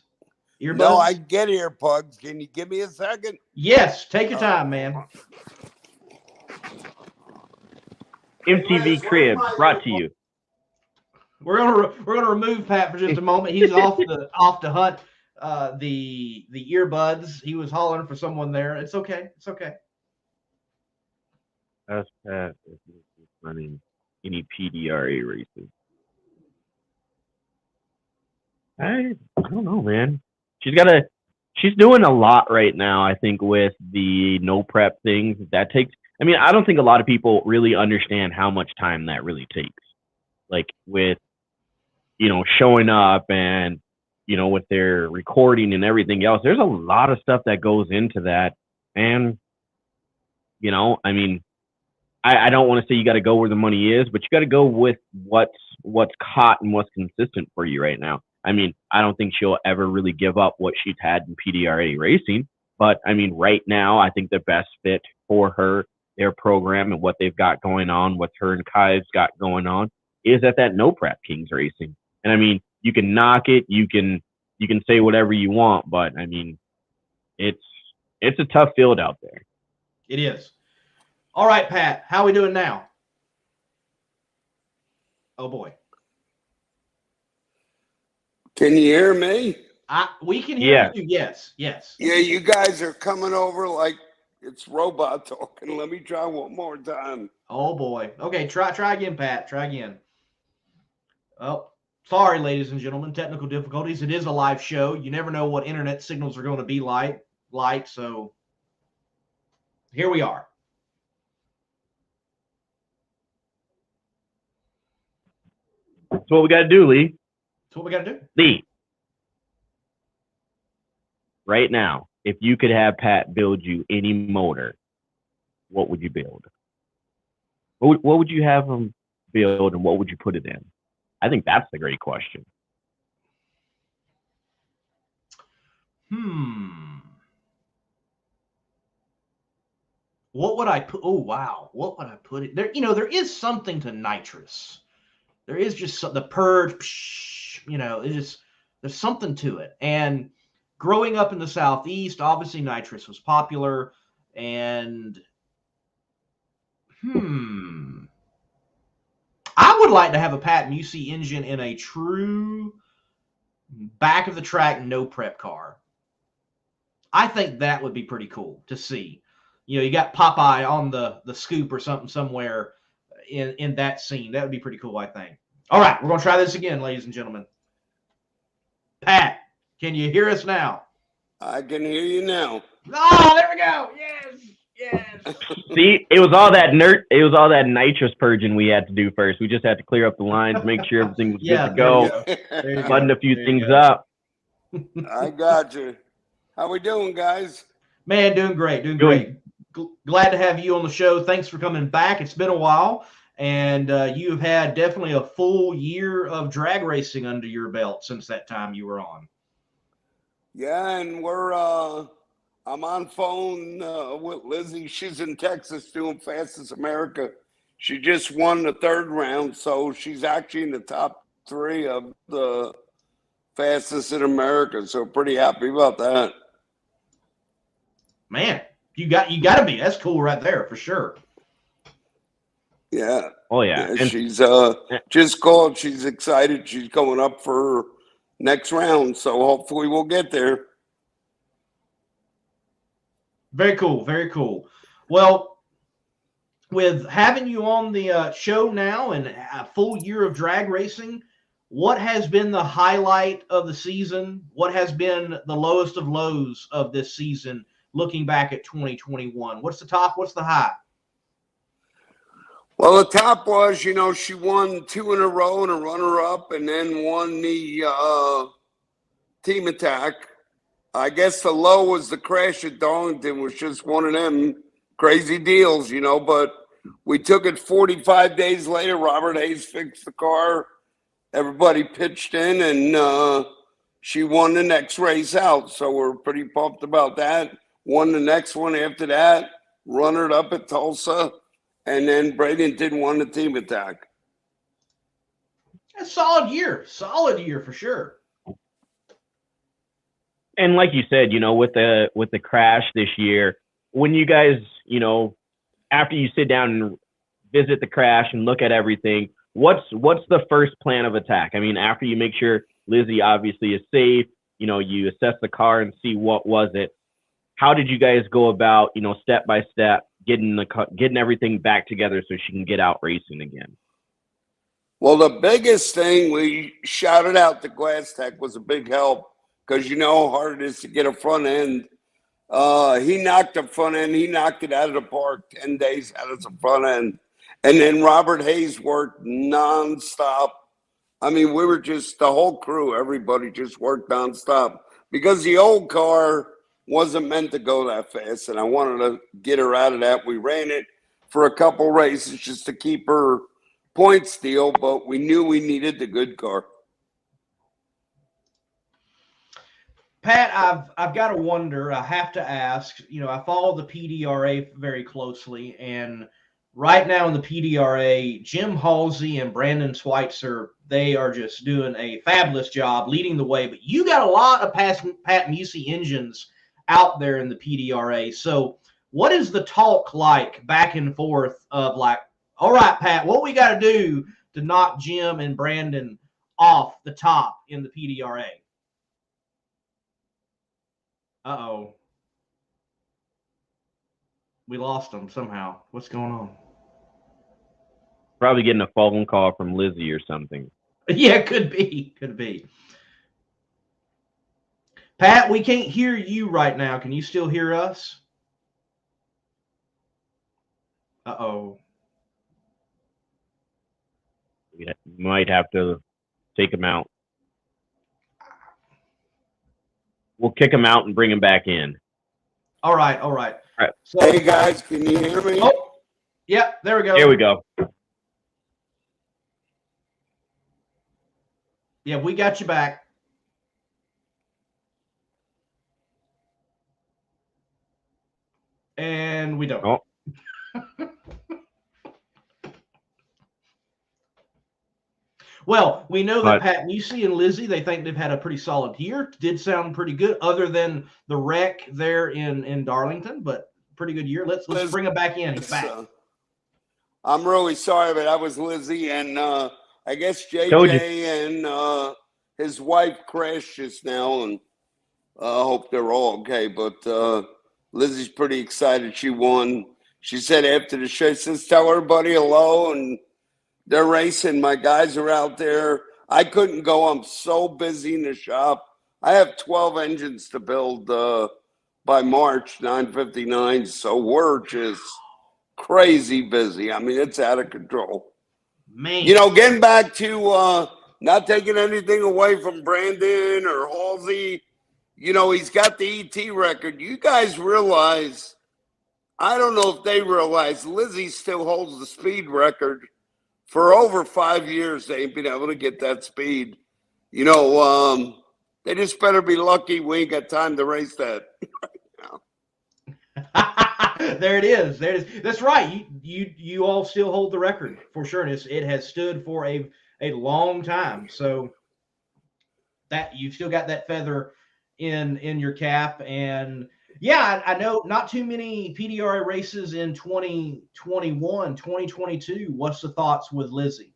No, I get earplugs. Can you give me a second? Yes, take your time, man. MTV Cribs brought to you. We're gonna remove Pat for just a moment. He's off to hunt the earbuds. He was hollering for someone there. It's okay. That's Pat running any PDRA races. I don't know, man. She's doing a lot right now, I think, with the no prep things. That takes, I mean, I don't think a lot of people really understand how much time that really takes. Like, with, showing up and, with their recording and everything else, there's a lot of stuff that goes into that. And, I mean, I don't want to say you got to go where the money is, but you got to go with what's hot and what's consistent for you right now. I mean, I don't think she'll ever really give up what she's had in PDRA racing. But, I mean, right now, I think the best fit for her, their program and what they've got going on, what her and Kai's got going on, is at that no prep Kings racing. And, I mean, you can knock it. You can say whatever you want. But, I mean, it's a tough field out there. It is. All right, Pat, how are we doing now? Oh, boy. Can you hear me? We can hear you. Yes. Yeah, you guys are coming over like it's robot talking. Let me try one more time. Oh, boy. Okay, try again, Pat. Try again. Oh, sorry, ladies and gentlemen. Technical difficulties. It is a live show. You never know what internet signals are going to be like. So here we are. That's what we got to do, Lee. That's what we got to do. Lee, right now, if you could have Pat build you any motor, what would you build? What would you have him build, and what would you put it in? I think that's the great question. What would I put? Oh, wow. What would I put it there? There is something to nitrous. There is just the purge, there's something to it. And growing up in the Southeast, obviously nitrous was popular. And I would like to have a Pat Musi engine in a true back of the track, no prep car. I think that would be pretty cool to see. You know, you got Popeye on the scoop or something somewhere in that scene. That would be pretty cool, I think. All right, we're going to try this again, ladies and gentlemen. Pat, can you hear us now? I can hear you now. Oh, there we go. Yes. Yes. See, it was all that nitrous purging we had to do first. We just had to clear up the lines, make sure everything was good to go, button a few things up. I got you. How we doing, guys? Man, doing great. Glad to have you on the show. Thanks for coming back. It's been a while, and you've had definitely a full year of drag racing under your belt since that time you were on. Yeah, and I'm on phone with Lizzie. She's in Texas doing Fastest America. She just won the 3rd round, so she's actually in the top 3 of the Fastest in America. So pretty happy about that. Man, you got to be. That's cool right there for sure. Yeah. Oh yeah. And she's just called. She's excited. She's going up for next round. So hopefully we'll get there. Very cool. Very cool. Well, with having you on the show now and a full year of drag racing, what has been the highlight of the season? What has been the lowest of lows of this season, looking back at 2021? What's the top? What's the high? Well, the top was, she won 2 in a row and a runner-up, and then won the team attack. I guess the low was the crash at Darlington, was just one of them crazy deals, but we took it 45 days later. Robert Hayes fixed the car. Everybody pitched in, and she won the next race out. So we're pretty pumped about that. Won the next one after that, runner up at Tulsa, and then Bradenton won the team attack. A solid year for sure. And like you said, with the crash this year, when you guys, after you sit down and visit the crash and look at everything, what's the first plan of attack? I mean, after you make sure Lizzie obviously is safe, you assess the car and see what was it. How did you guys go about, step by step, getting everything back together so she can get out racing again? Well, the biggest thing we shouted out to Glass Tech was a big help. Because you know how hard it is to get a front end. He knocked the front end. He knocked it out of the park 10 days out of the front end. And then Robert Hayes worked nonstop. I mean, we were just, the whole crew, everybody just worked nonstop. Because the old car wasn't meant to go that fast. And I wanted to get her out of that. We ran it for a couple races just to keep her point steal. But we knew we needed the good car. Pat, I've got to wonder, I have to ask, I follow the PDRA very closely, and right now in the PDRA, Jim Halsey and Brandon Schweitzer, they are just doing a fabulous job leading the way, but you got a lot of Pat Musi engines out there in the PDRA. So what is the talk like back and forth of like, all right, Pat, what we got to do to knock Jim and Brandon off the top in the PDRA? Uh-oh. We lost them somehow. What's going on? Probably getting a phone call from Lizzie or something. Yeah, could be. Pat, we can't hear you right now. Can you still hear us? Uh-oh. We might have to take him out. We'll kick him out and bring him back in. All right. So, hey, guys, can you hear me? Oh, yeah, there we go. Here we go. Yeah, we got you back. And we don't. Oh. Well, we know that Pat Musi and Lizzie, they think they've had a pretty solid year. Did sound pretty good, other than the wreck there in Darlington, but pretty good year. Let's bring him back in. He's back. I'm really sorry, but that was Lizzie, and I guess Told you. JJ and his wife crashed just now, and I hope they're all okay. But Lizzie's pretty excited. She won. She said after the show, she says, tell everybody hello, and they're racing. My guys are out there. I couldn't go. I'm so busy in the shop. I have 12 engines to build by March 959, so we're just crazy busy. I mean, it's out of control. Man. You know, getting back to not taking anything away from Brandon or Halsey, you know, he's got the ET record. You guys realize, I don't know if they realize, Lizzie still holds the speed record. For over 5 years, they ain't been able to get that speed. You know, they just better be lucky we ain't got time to race that right now. There it is. There it is. That's right. You all still hold the record for sure. And it has stood for a long time. So that you've still got that feather in your cap. And yeah, I know not too many PDRA races in 2021, 2022. What's the thoughts with Lizzie?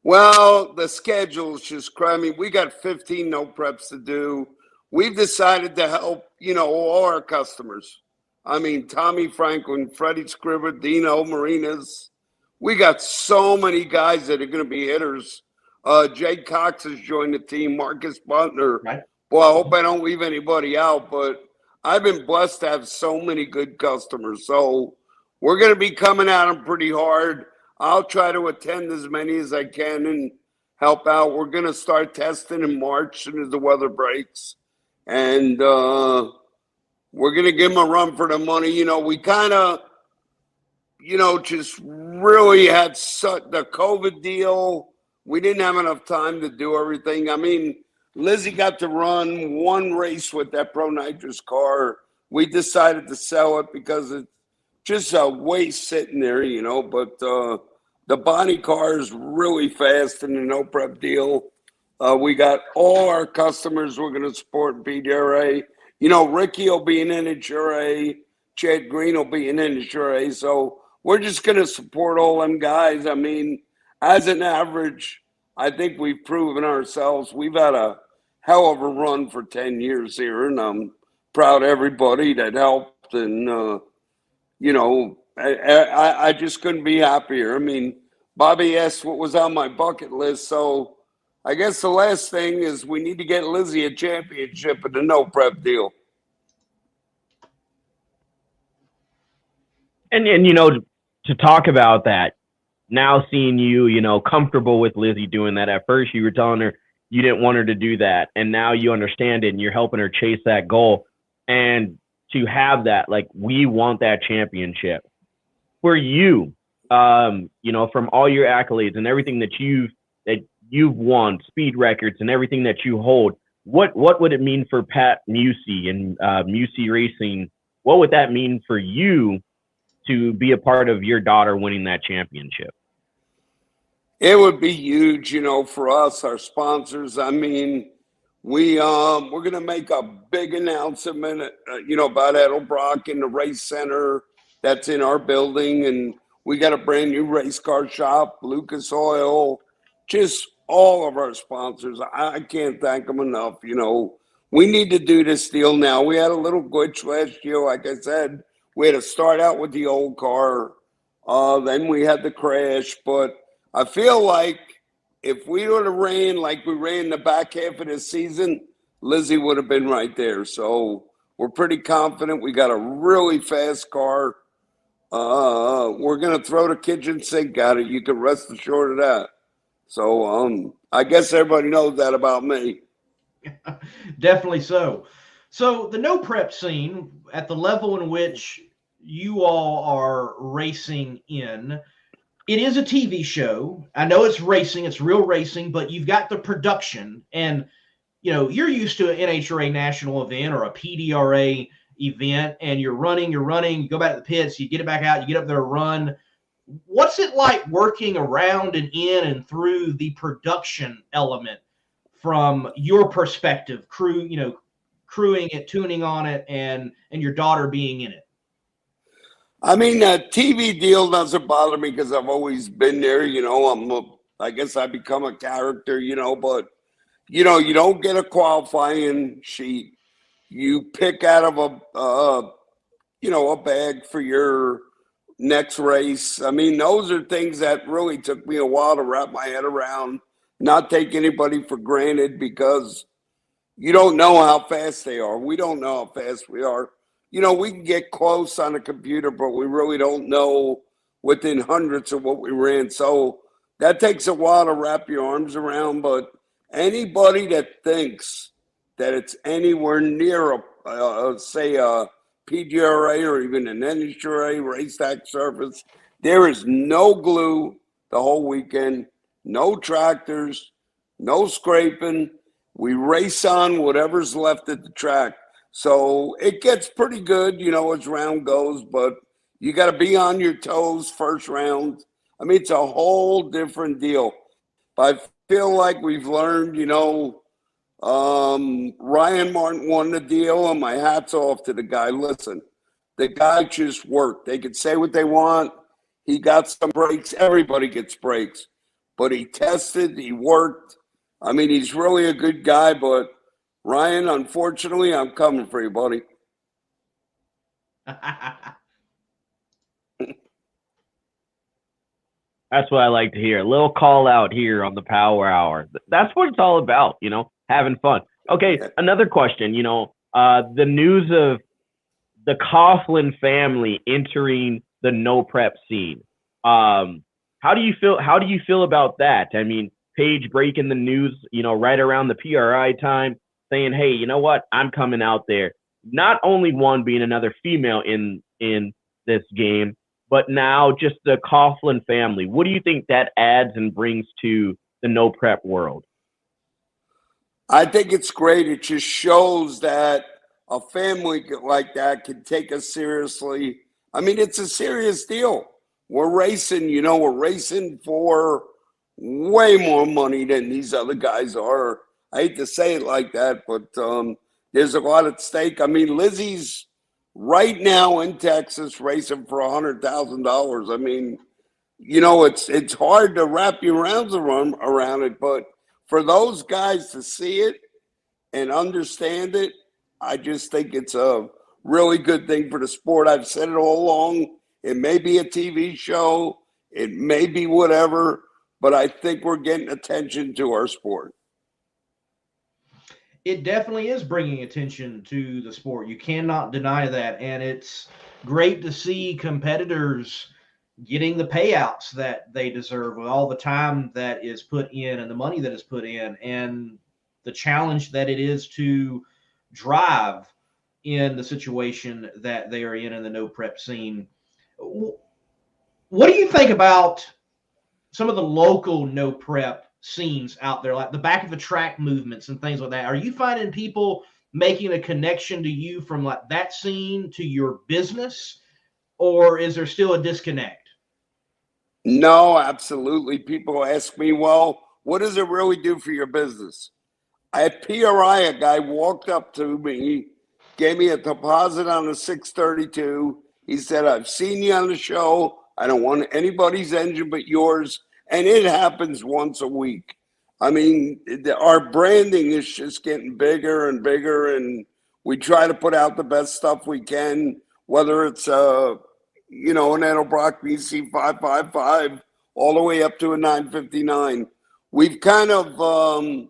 Well, the schedule's just cramming. We got 15 no preps to do. We've decided to help, you know, all our customers. I mean, Tommy Franklin, Freddie Scriver, Dino Marinas. We got so many guys that are going to be hitters. Jay Cox has joined the team. Marcus Butler. Right. Boy, I hope I don't leave anybody out, but I've been blessed to have so many good customers. So we're going to be coming at them pretty hard. I'll try to attend as many as I can and help out. We're going to start testing in March as soon as the weather breaks. And we're going to give them a run for the money. You know, we kind of, you know, just really had the COVID deal. We didn't have enough time to do everything. I mean, Lizzie got to run one race with that Pro Nitrous car. We decided to sell it because it's just a waste sitting there, you know. But the Bonnie car is really fast in the no prep deal. We got all our customers we're going to support PDRA. You know, Ricky will be in NHRA. Chad Green will be in NHRA. So we're just going to support all them guys. I mean, as an average, I think we've proven ourselves. We've had a hell of a run for 10 years here, and I'm proud of everybody that helped. And, you know, I just couldn't be happier. I mean, Bobby asked what was on my bucket list. So I guess the last thing is we need to get Lizzie a championship in the no prep deal. And you know, to talk about that, now seeing you, you know, comfortable with Lizzie doing that. At first you were telling her you didn't want her to do that, and now you understand it and you're helping her chase that goal. And to have that, like, we want that championship for you, you know, from all your accolades and everything that you've won, speed records and everything that you hold. What would it mean for Pat Musi and Musi Racing? What would that mean for you to be a part of your daughter winning that championship? It would be huge, you know, for us, our sponsors. I mean, we're going to make a big announcement, you know, about Edelbrock in the race center that's in our building. And we got a brand new race car shop, Lucas Oil, just all of our sponsors. I can't thank them enough. You know, we need to do this deal now. We had a little glitch last year. Like I said, we had to start out with the old car. Then we had the crash. But I feel like if we would have ran like we ran the back half of the season, Lizzie would have been right there. So we're pretty confident. We got a really fast car. We're going to throw the kitchen sink at it. You can rest assured of that. So I guess everybody knows that about me. Definitely so. So the no prep scene at the level in which you all are racing in, it is a TV show. I know it's racing, it's real racing, but you've got the production, and you know, you're used to an NHRA national event or a PDRA event, and you're running, you go back to the pits, you get it back out, you get up there, run. What's it like working around and in and through the production element from your perspective, crewing it, tuning on it, and your daughter being in it? I mean, a TV deal doesn't bother me because I've always been there. I guess I become a character, but you don't get a qualifying sheet. You pick out of a bag for your next race. I mean, those are things that really took me a while to wrap my head around. Not take anybody for granted because you don't know how fast they are. We don't know how fast we are. We can get close on a computer, but we really don't know within hundreds of what we ran. So that takes a while to wrap your arms around. But anybody that thinks that it's anywhere near say a PGRA or even an NHRA racetrack surface, there is no glue the whole weekend, no tractors, no scraping. We race on whatever's left at the track. So it gets pretty good, as round goes, but you got to be on your toes first round. I mean, it's a whole different deal. But I feel like we've learned, Ryan Martin won the deal, and my hat's off to the guy. Listen, the guy just worked. They could say what they want. He got some breaks. Everybody gets breaks. But he tested, he worked. I mean, he's really a good guy, but Ryan, unfortunately, I'm coming for you, buddy. That's what I like to hear. A little call out here on the Power Hour. That's what it's all about, having fun. Okay, another question. The news of the Coughlin family entering the no prep scene. How do you feel? How do you feel about that? I mean, Paige breaking the news, right around the PRI time, saying, "Hey, you know what? I'm coming out there." Not only one being another female in this game, but now just the Coughlin family. What do you think that adds and brings to the no prep world? I think it's great. It just shows that a family like that can take us seriously. I mean, it's a serious deal. We're racing, we're racing for way more money than these other guys are. I hate to say it like that, but there's a lot at stake. I mean, Lizzie's right now in Texas racing for $100,000. I mean, it's hard to wrap your arms around it, but for those guys to see it and understand it, I just think it's a really good thing for the sport. I've said it all along. It may be a TV show, it may be whatever, but I think we're getting attention to our sport. It definitely is bringing attention to the sport. You cannot deny that. And it's great to see competitors getting the payouts that they deserve with all the time that is put in and the money that is put in and the challenge that it is to drive in the situation that they are in the no prep scene. What do you think about some of the local no prep scenes out there, like the back of the track movements and things like that? Are you finding people making a connection to you from like that scene to your business, or is there still a disconnect? No, absolutely. People ask me, well, what does it really do for your business? At PRI, a guy walked up to me, gave me a deposit on a 632. He said, I've seen you on the show. I don't want anybody's engine but yours. And it happens once a week. I mean, our branding is just getting bigger and bigger, and we try to put out the best stuff we can, whether it's an Edelbrock BC 555 all the way up to a 959. We've kind of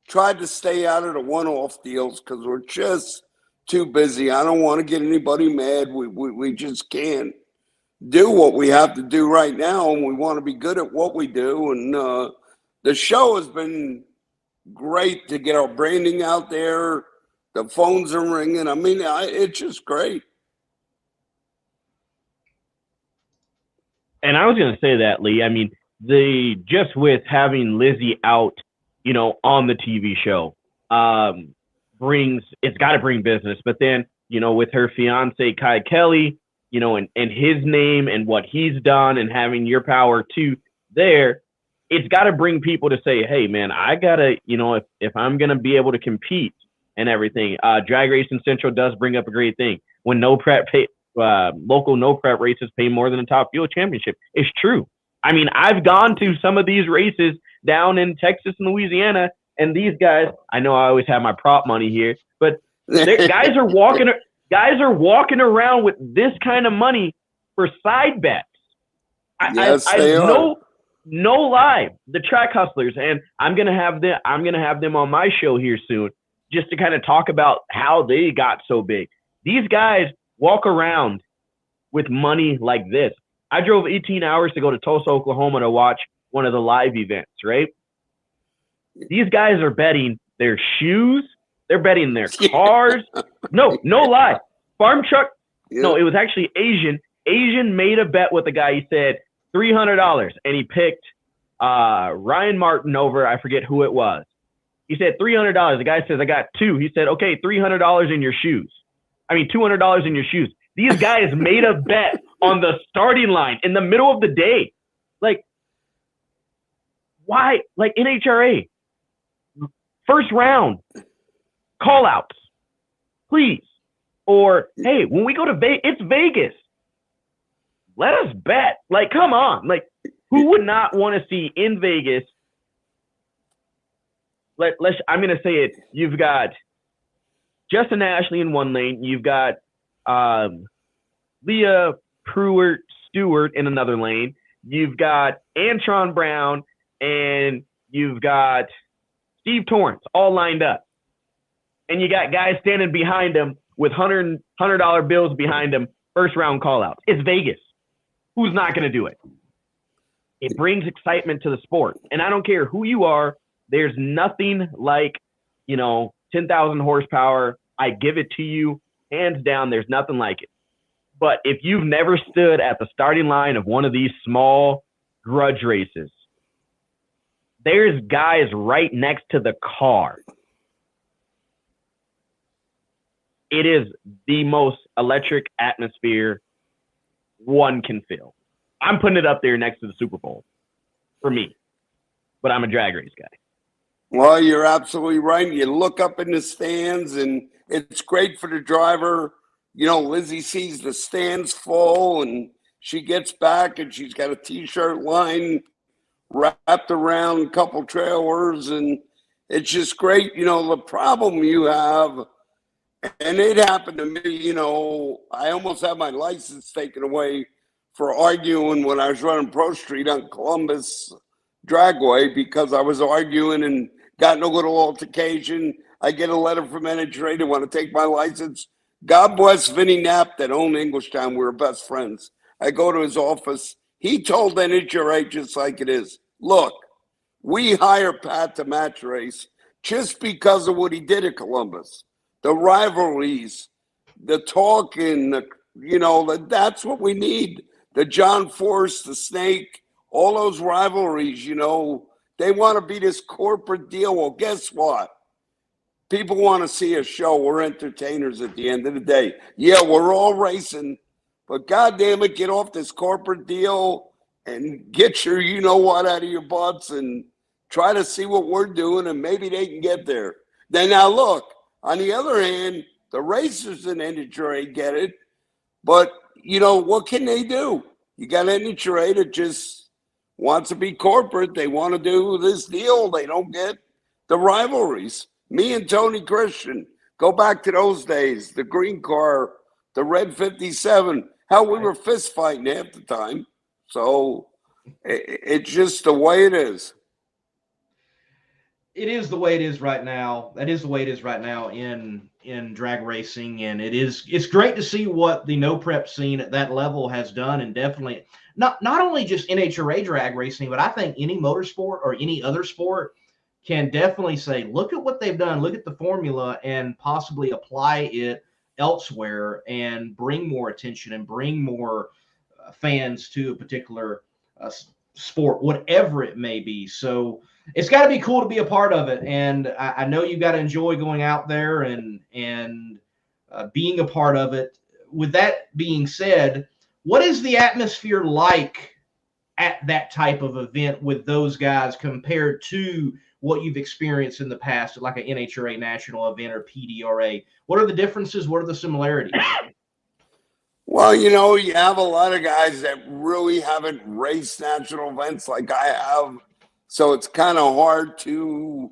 tried to stay out of the one-off deals because we're just too busy. I don't want to get anybody mad. We just can't do what we have to do right now, and we want to be good at what we do. And the show has been great to get our branding out there. The phones are ringing. I mean, it's just great. And I was going to say that, Lee. I mean, just with having Lizzie out, on the TV show, it's got to bring business. But then, with her fiance Kai Kelly, and his name and what he's done and having your power too there, it's got to bring people to say, hey, man, I got to, if I'm going to be able to compete and everything. Drag Racing Central does bring up a great thing. When no prep local no prep races pay more than a top fuel championship. It's true. I mean, I've gone to some of these races down in Texas and Louisiana, and these guys, I know I always have my prop money here, but guys are walking around with this kind of money for side bets. They are. No lie, the track hustlers, and I'm gonna have them on my show here soon, just to kind of talk about how they got so big. These guys walk around with money like this. I drove 18 hours to go to Tulsa, Oklahoma to watch one of the live events, right? These guys are betting their shoes. They're betting their cars. No lie. Farm truck. Yeah. No, it was actually Asian. Asian made a bet with the guy. He said $300, and he picked Ryan Martin over, I forget who it was. He said $300. The guy says, I got two. He said, okay, $300 in your shoes. I mean, $200 in your shoes. These guys made a bet on the starting line in the middle of the day. Like, why? Like, NHRA, first round, call outs, please. Or, hey, when we go to Vegas, it's Vegas. Let us bet. Like, come on. Like, who would not want to see in Vegas? I'm going to say it. You've got Justin Ashley in one lane. You've got Leah Stewart in another lane. You've got Antron Brown, and you've got Steve Torrance all lined up. And you got guys standing behind them with $100 bills behind them, first round call outs. It's Vegas. Who's not going to do it? It brings excitement to the sport. And I don't care who you are. There's nothing like, 10,000 horsepower. I give it to you. Hands down, there's nothing like it. But if you've never stood at the starting line of one of these small grudge races, there's guys right next to the car. It is the most electric atmosphere one can feel. I'm putting it up there next to the Super Bowl for me, but I'm a drag race guy. Well, you're absolutely right. You look up in the stands, and it's great for the driver. Lizzie sees the stands full, and she gets back, and she's got a T-shirt line wrapped around a couple trailers, and it's just great. The problem you have, and it happened to me, I almost had my license taken away for arguing when I was running Pro Street on Columbus Dragway because I was arguing and got in a little altercation. I get a letter from NHRA. They want to take my license. God bless Vinny Knapp that owned Englishtown. We were best friends. I go to his office. He told NHRA just like it is. Look, we hire Pat to match race just because of what he did at Columbus. The rivalries, the talking, that's what we need. The John Force, the Snake, all those rivalries, they want to be this corporate deal. Well, guess what? People want to see a show. We're entertainers at the end of the day. Yeah, we're all racing, but goddamn it, get off this corporate deal and get your you-know-what out of your butts and try to see what we're doing, and maybe they can get there. Then now look, on the other hand, the racers in NHRA get it, but, what can they do? You got NHRA that just wants to be corporate. They want to do this deal. They don't get the rivalries. Me and Tony Christian, go back to those days, the green car, the red 57, how we were fist fighting half the time. So it's just the way it is. It is the way it is right now. That is the way it is right now in drag racing, and it's great to see what the no prep scene at that level has done, and definitely not only just NHRA drag racing, but I think any motorsport or any other sport can definitely say, look at what they've done, look at the formula, and possibly apply it elsewhere and bring more attention and bring more fans to a particular sport, whatever it may be. So it's got to be cool to be a part of it. And I know you've got to enjoy going out there and being a part of it. With that being said, what is the atmosphere like at that type of event with those guys compared to what you've experienced in the past at like an NHRA national event or PDRA? What are the differences? What are the similarities? Well, you have a lot of guys that really haven't raced national events like I have. So it's kind of hard to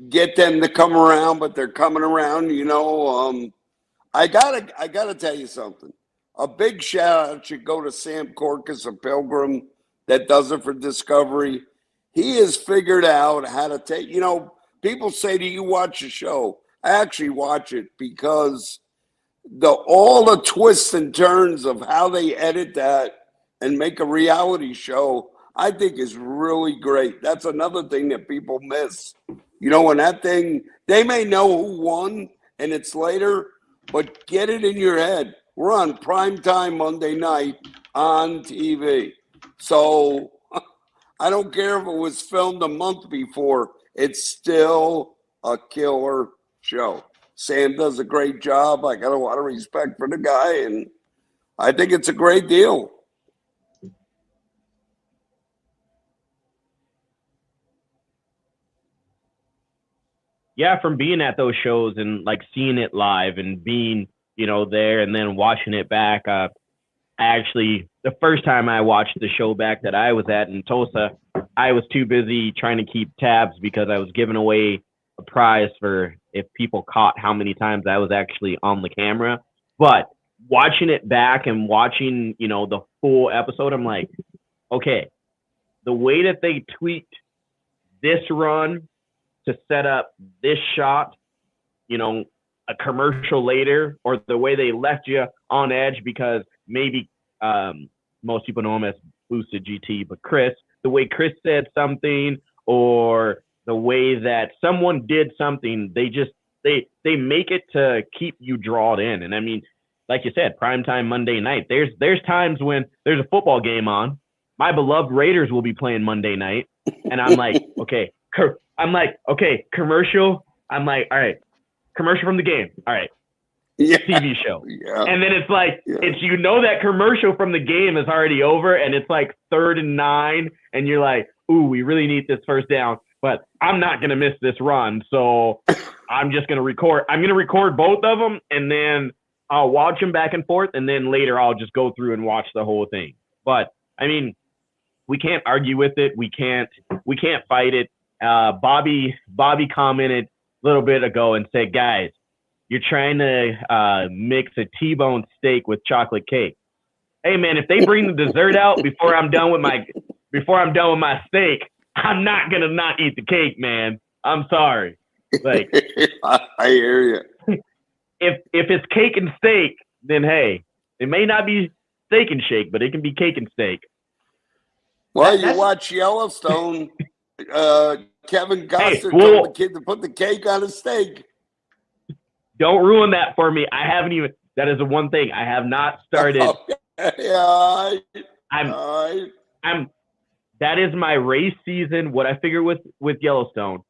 get them to come around, but they're coming around, I gotta tell you something. A big shout out should go to Sam Corcus of Pilgrim that does it for Discovery. He has figured out how to take, people say, do you watch the show? I actually watch it because all the twists and turns of how they edit that and make a reality show, I think is really great. That's another thing that people miss. When that thing, they may know who won and it's later, but get it in your head. We're on primetime Monday night on TV. So I don't care if it was filmed a month before, it's still a killer show. Sam does a great job. I got a lot of respect for the guy, and I think it's a great deal. Yeah, from being at those shows and like seeing it live and being, there and then watching it back. Actually, the first time I watched the show back that I was at in Tulsa, I was too busy trying to keep tabs because I was giving away a prize for if people caught how many times I was actually on the camera. But watching it back and watching, the full episode, I'm like, okay, the way that they tweaked this run to set up this shot, a commercial later, or the way they left you on edge because maybe most people know him as Boosted GT, but Chris, the way Chris said something or the way that someone did something, they make it to keep you drawn in. And I mean, like you said, primetime Monday night, there's times when there's a football game on. My beloved Raiders will be playing Monday night. And I'm like, okay, commercial. I'm like, all right, commercial from the game. All right. Yeah. TV show. Yeah. And then it's like, that commercial from the game is already over and it's like 3rd and 9. And you're like, ooh, we really need this first down, but I'm not going to miss this run. So I'm just going to record. I'm going to record both of them and then I'll watch them back and forth. And then later I'll just go through and watch the whole thing. But I mean, we can't argue with it. We can't fight it. Bobby commented a little bit ago and said, guys, you're trying to mix a T-bone steak with chocolate cake. Hey man, if they bring the dessert out before I'm done with my steak, I'm not gonna not eat the cake, man. I'm sorry. Like I hear you. If it's cake and steak, then hey, it may not be steak and shake, but it can be cake and steak. Well, you watch Yellowstone. Kevin Costner told the kid to put the cake on a steak. Don't ruin that for me. I haven't even. That is the one thing I have not started. That is my race season. What I figure with Yellowstone,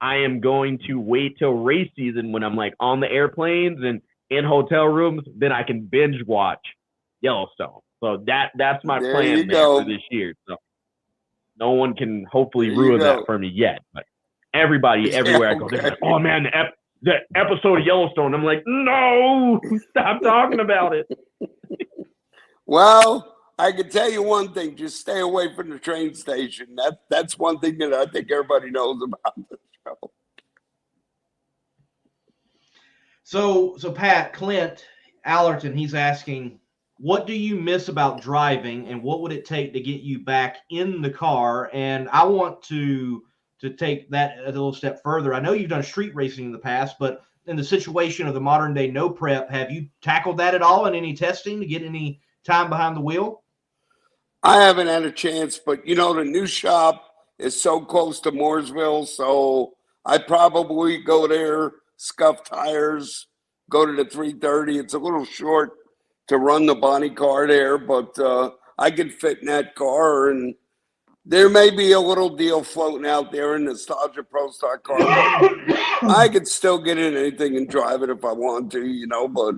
I am going to wait till race season when I'm like on the airplanes and in hotel rooms. Then I can binge watch Yellowstone. So that's my plan for this year. So no one can hopefully ruin that for me yet. But everybody, everywhere I go, they're like, "Oh man, the episode of Yellowstone." I'm like, "No, stop talking about it." Well, I can tell you one thing: just stay away from the train station. That's one thing that I think everybody knows about the show. So Pat, Clint Allerton, he's asking, what do you miss about driving, and what would it take to get you back in the car? And I want to take that a little step further. I know you've done street racing in the past, but in the situation of the modern day no prep, have you tackled that at all in any testing to get any time behind the wheel? I haven't had a chance, but the new shop is so close to Mooresville, so I'd probably go there, scuff tires, go to the 330. It's a little short to run the Bonnie car there, but I could fit in that car, and there may be a little deal floating out there in Nostalgia Pro Stock car, but I could still get in anything and drive it if I want to, but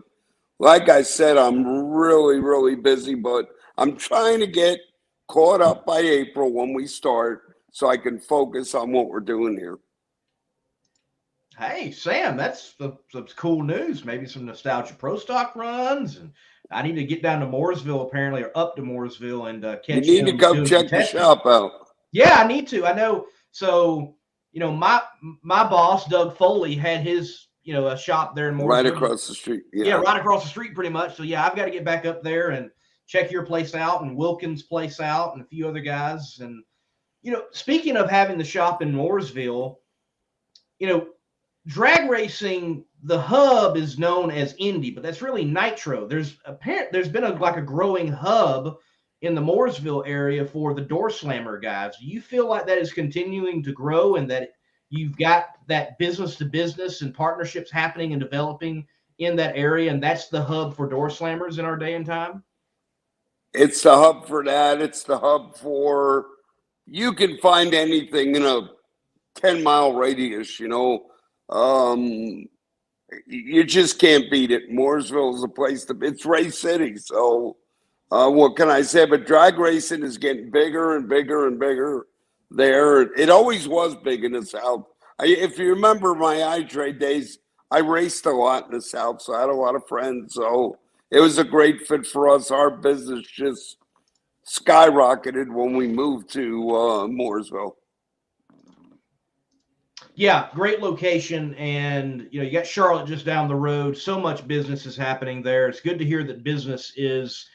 like I said, I'm really, really busy, but I'm trying to get caught up by April when we start so I can focus on what we're doing here. Hey, Sam, that's some cool news. Maybe some Nostalgia Pro Stock runs. And I need to get down to Mooresville, apparently, or up to Mooresville and You catch need to him come doing some check the testing. shop out. Yeah, I need to. I know. So, my boss, Doug Foley, had his, a shop there in Mooresville. Right across the street. Yeah, right across the street pretty much. So, yeah, I've got to get back up there and check your place out and Wilkins' place out and a few other guys. And, speaking of having the shop in Mooresville, drag racing, the hub is known as Indy, but that's really Nitro. There's been a growing hub in the Mooresville area for the door slammer guys. Do you feel like that is continuing to grow and that you've got that business to business and partnerships happening and developing in that area, and that's the hub for door slammers in our day and time? It's the hub for that. It's the hub for, you can find anything in a 10-mile radius, you just can't beat it. Mooresville is a place it's race city. So what can I say? But drag racing is getting bigger and bigger and bigger there. It always was big in the South. If you remember my iTrade days, I raced a lot in the South, so I had a lot of friends. So it was a great fit for us. Our business just skyrocketed when we moved to Mooresville. Yeah, great location, and you got Charlotte just down the road. So much business is happening there. It's good to hear that business is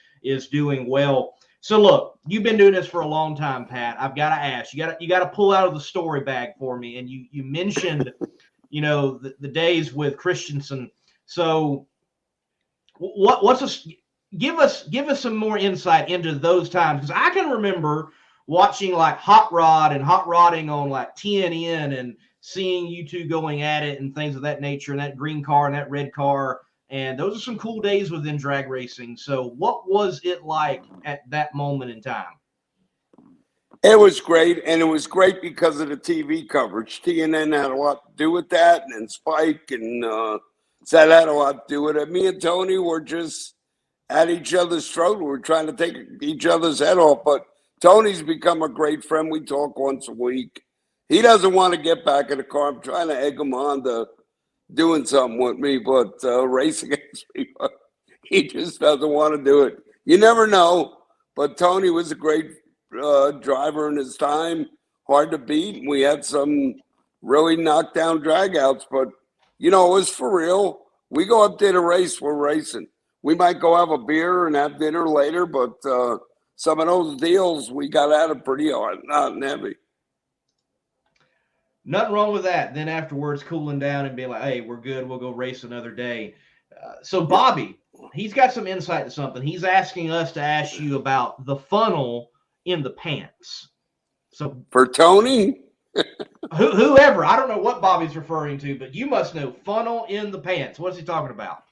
doing well. So look, you've been doing this for a long time, Pat. I've got to ask. You got to pull out of the story bag for me. And you mentioned, the days with Christensen. So give us some more insight into those times, because I can remember watching like hot rod and hot rodding on like TNN and seeing you two going at it and things of that nature, and that green car and that red car. And those are some cool days within drag racing. So what was it like at that moment in time? It was great. And it was great because of the TV coverage. TNN had a lot to do with that, and then Spike, and so that had a lot to do with it. Me and Tony were just at each other's throat. We were trying to take each other's head off. But Tony's become a great friend. We talk once a week. He doesn't want to get back in the car. I'm trying to egg him on to doing something with me, but race against me. But he just doesn't want to do it. You never know. But Tony was a great driver in his time, hard to beat. We had some really knockdown dragouts, but it was for real. We go up there to race, we're racing. We might go have a beer and have dinner later, but some of those deals we got at it pretty hard, not heavy. Nothing wrong with that. Then afterwards, cooling down and being like, hey, we're good. We'll go race another day. So Bobby, he's got some insight to something. He's asking us to ask you about the funnel in the pants. So for Tony? Whoever. I don't know what Bobby's referring to, but you must know funnel in the pants. What's he talking about?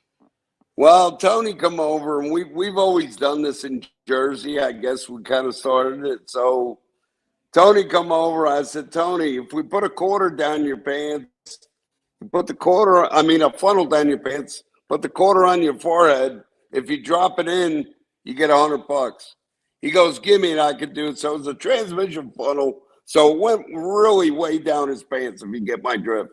Well, Tony come over, and we've always done this in Jersey. I guess we kind of started it. So Tony come over. I said, Tony, if we put a quarter down your pants, put a funnel down your pants, put the quarter on your forehead. If you drop it in, you get $100. He goes, give me, and I could do it. So it was a transmission funnel. So it went really way down his pants, if you get my drift.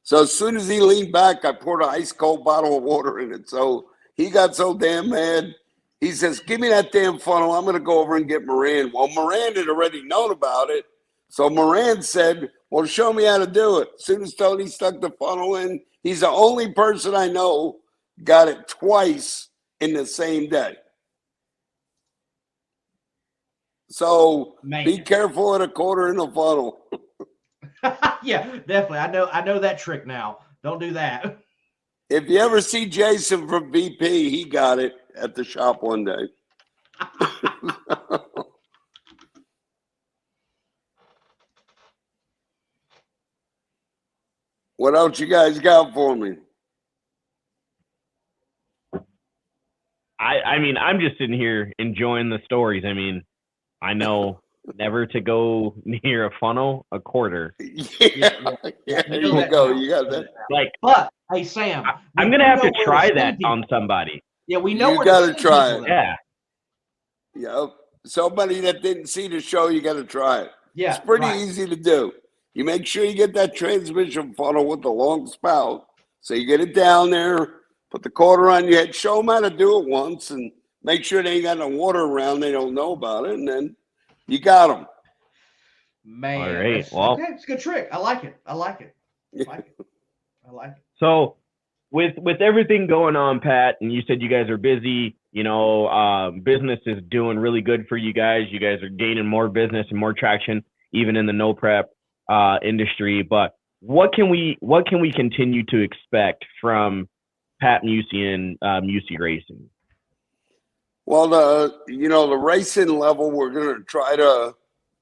So as soon as he leaned back, I poured an ice cold bottle of water in it. So he got so damn mad. He says, give me that damn funnel. I'm going to go over and get Moran. Well, Moran had already known about it. So Moran said, well, show me how to do it. As soon as Tony stuck the funnel in, he's the only person I know got it twice in the same day. So be careful of the quarter in the funnel. Yeah, definitely. I know that trick now. Don't do that. If you ever see Jason from VP, he got it at the shop one day. What else you guys got for me? I mean, I'm just sitting here enjoying the stories. I mean, I know never to go near a funnel, a quarter. Yeah, there you go. You got that. Like, but hey, Sam, I'm gonna have to try that on somebody. Yeah, we know you got to try it. Yeah. Yep. Somebody that didn't see the show, you got to try it. Yeah, it's pretty easy to do. you make sure you get that transmission funnel with the long spout. So you get it down there, put the quarter on your head, show them how to do it once, and make sure they ain't got no water around. They don't know about it, and then you got them. Man, All right. that's, Well, okay, it's a good trick. I like it. I like it. I like it. So with everything going on, Pat, and you said you guys are busy, business is doing really good for you guys. You guys are gaining more business and more traction, even in the no prep industry. But what can we continue to expect from Pat Musi and Musi Racing? Well, the racing level, we're going to try to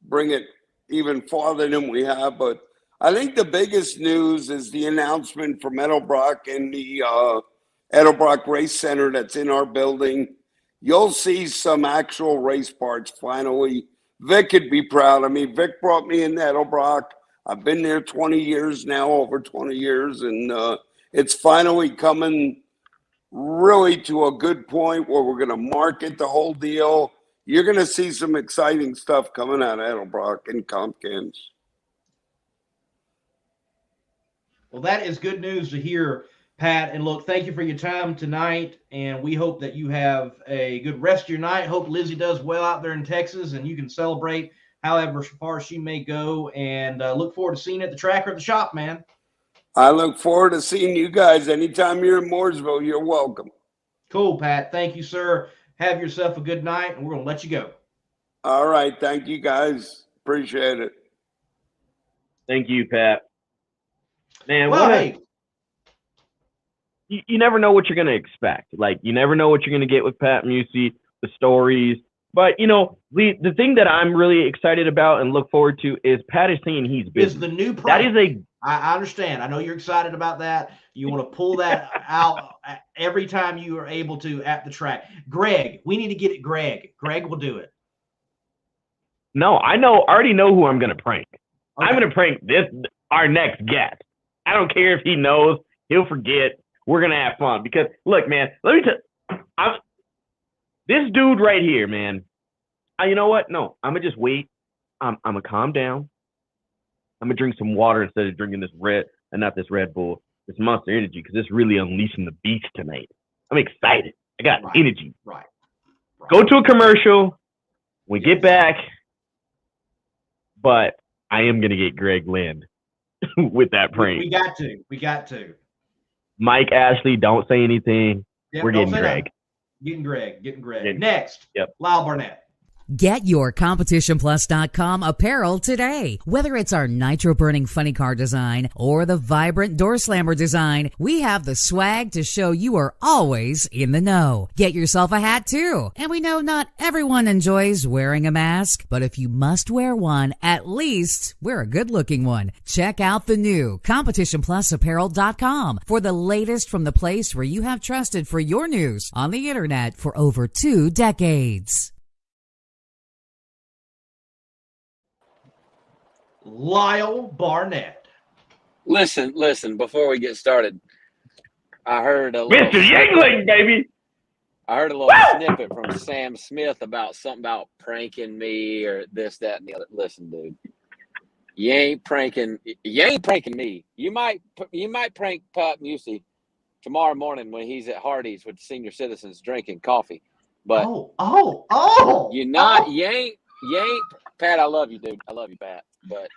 bring it even farther than we have. But I think the biggest news is the announcement from Edelbrock and the Edelbrock Race Center that's in our building. You'll see some actual race parts finally. Vic could be proud of me. Vic brought me into Edelbrock. I've been there 20 years now, over 20 years, and it's finally coming really to a good point where we're going to market the whole deal. You're going to see some exciting stuff coming out of Edelbrock and Compkins. Well, that is good news to hear, Pat. And look, thank you for your time tonight. And we hope that you have a good rest of your night. Hope Lizzie does well out there in Texas and you can celebrate however far she may go. And look forward to seeing you at the track or the shop, man. I look forward to seeing you guys. Anytime you're in Mooresville, you're welcome. Cool, Pat. Thank you, sir. Have yourself a good night, and we're going to let you go. All right. Thank you, guys. Appreciate it. Thank you, Pat. Man, Well, hey. You never know what you're going to expect. Like, you never know what you're going to get with Pat Musi, the stories. But, the thing that I'm really excited about and look forward to is Pat is saying he's busy. Is the new prank. That is I understand. I know you're excited about that. You want to pull that out every time you are able to at the track. Greg, we need to get it. Greg will do it. No, I already know who I'm going to prank. Okay. I'm going to prank our next guest. I don't care if he knows, he'll forget. We're going to have fun because, look, man, let me tell you, this dude right here, man, you know what? No, I'm going to just wait. I'm going to calm down. I'm going to drink some water instead of drinking this Red Bull, this Monster Energy, because it's really unleashing the beast tonight. I'm excited. I got energy. Right. Go to a commercial. We get back. But I am going to get Greg Lind with that prank. We got to. Mike, Ashley, don't say anything. Yep, we're getting Greg. Getting Greg. Next, Lyle Barnett. Get your CompetitionPlus.com apparel today. Whether it's our nitro-burning funny car design or the vibrant door slammer design, we have the swag to show you are always in the know. Get yourself a hat too. And we know not everyone enjoys wearing a mask, but if you must wear one, at least wear a good-looking one. Check out the new CompetitionPlusApparel.com for the latest from the place where you have trusted for your news on the internet for over 2 decades. Lyle Barnett. Listen, before we get started, I heard a little Mr. Yingling, baby. I heard a little snippet from Sam Smith about something about pranking me or this, that, and the other. Listen, dude, you ain't pranking me. You might prank Pat Musi tomorrow morning when he's at Hardee's with senior citizens drinking coffee. But you ain't Pat. I love you, dude. I love you, Pat. But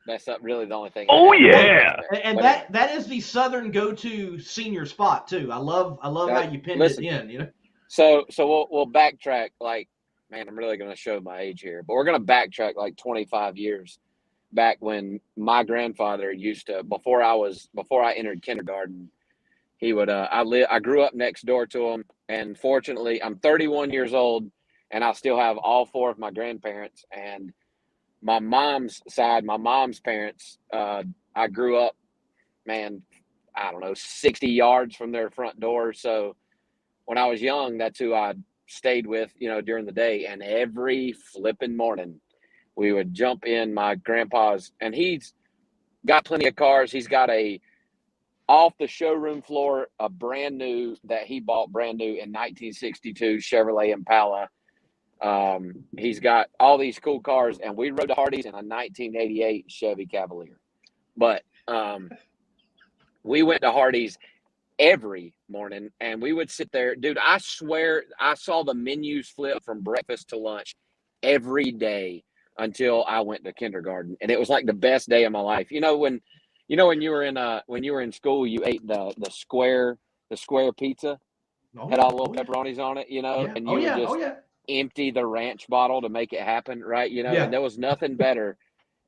that's not really the only thing. Oh yeah, and that is the Southern go-to senior spot too. I love how you pinned it in. So we'll backtrack. Like, man, I'm really going to show my age here, but we're going to backtrack like 25 years back when my grandfather used to. Before I entered kindergarten, he would. I grew up next door to him, and fortunately, I'm 31 years old, and I still have all 4 of my grandparents and. My mom's side, my mom's parents, I grew up, man, I don't know, 60 yards from their front door. So when I was young, that's who I stayed with, during the day. And every flipping morning, we would jump in my grandpa's, and he's got plenty of cars. He's got off the showroom floor, a brand new that he bought brand new in 1962 Chevrolet Impala. He's got all these cool cars, and we rode to Hardee's in a 1988 Chevy Cavalier. But we went to Hardee's every morning, and we would sit there. Dude, I swear I saw the menus flip from breakfast to lunch every day until I went to kindergarten, and it was like the best day of my life. When you were in school, you ate the square pizza, had all the little pepperonis on it, and you would just empty the ranch bottle to make it happen, right? And there was nothing better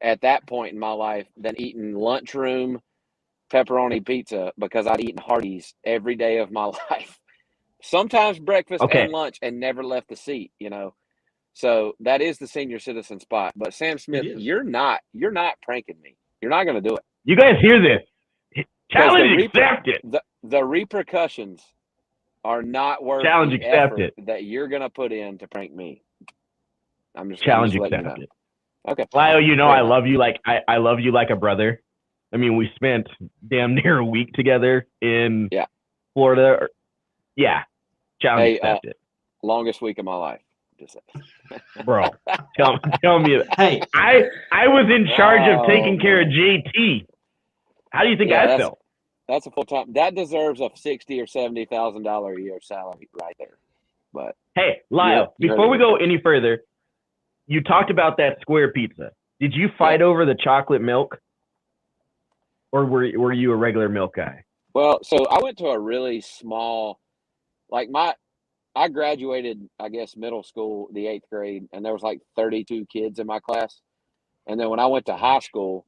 at that point in my life than eating lunchroom pepperoni pizza, because I'd eaten Hardee's every day of my life, sometimes breakfast and lunch, and never left the seat, So that is the senior citizen spot. But Sam Smith, you're not pranking me. You're not going to do it. You guys hear this? Challenge accepted. The repercussions are not worth challenge the accepted effort that you're going to put in to prank me. I'm just challenge letting accepted. You know. Okay, Lyle, I love you like I love you like a brother. I mean, we spent damn near a week together in Florida. Challenge accepted. Longest week of my life. Just bro, tell me. Hey, I was in charge of taking care of JT. How do you think I felt? That's a full time. That deserves a $60,000 or $70,000 a year salary right there. But hey, Lyle, before we go any further, you talked about that square pizza. Did you fight over the chocolate milk, or were you a regular milk guy? Well, so I went to a really small, I graduated, I guess, middle school, the 8th grade, and there was like 32 kids in my class. And then when I went to high school,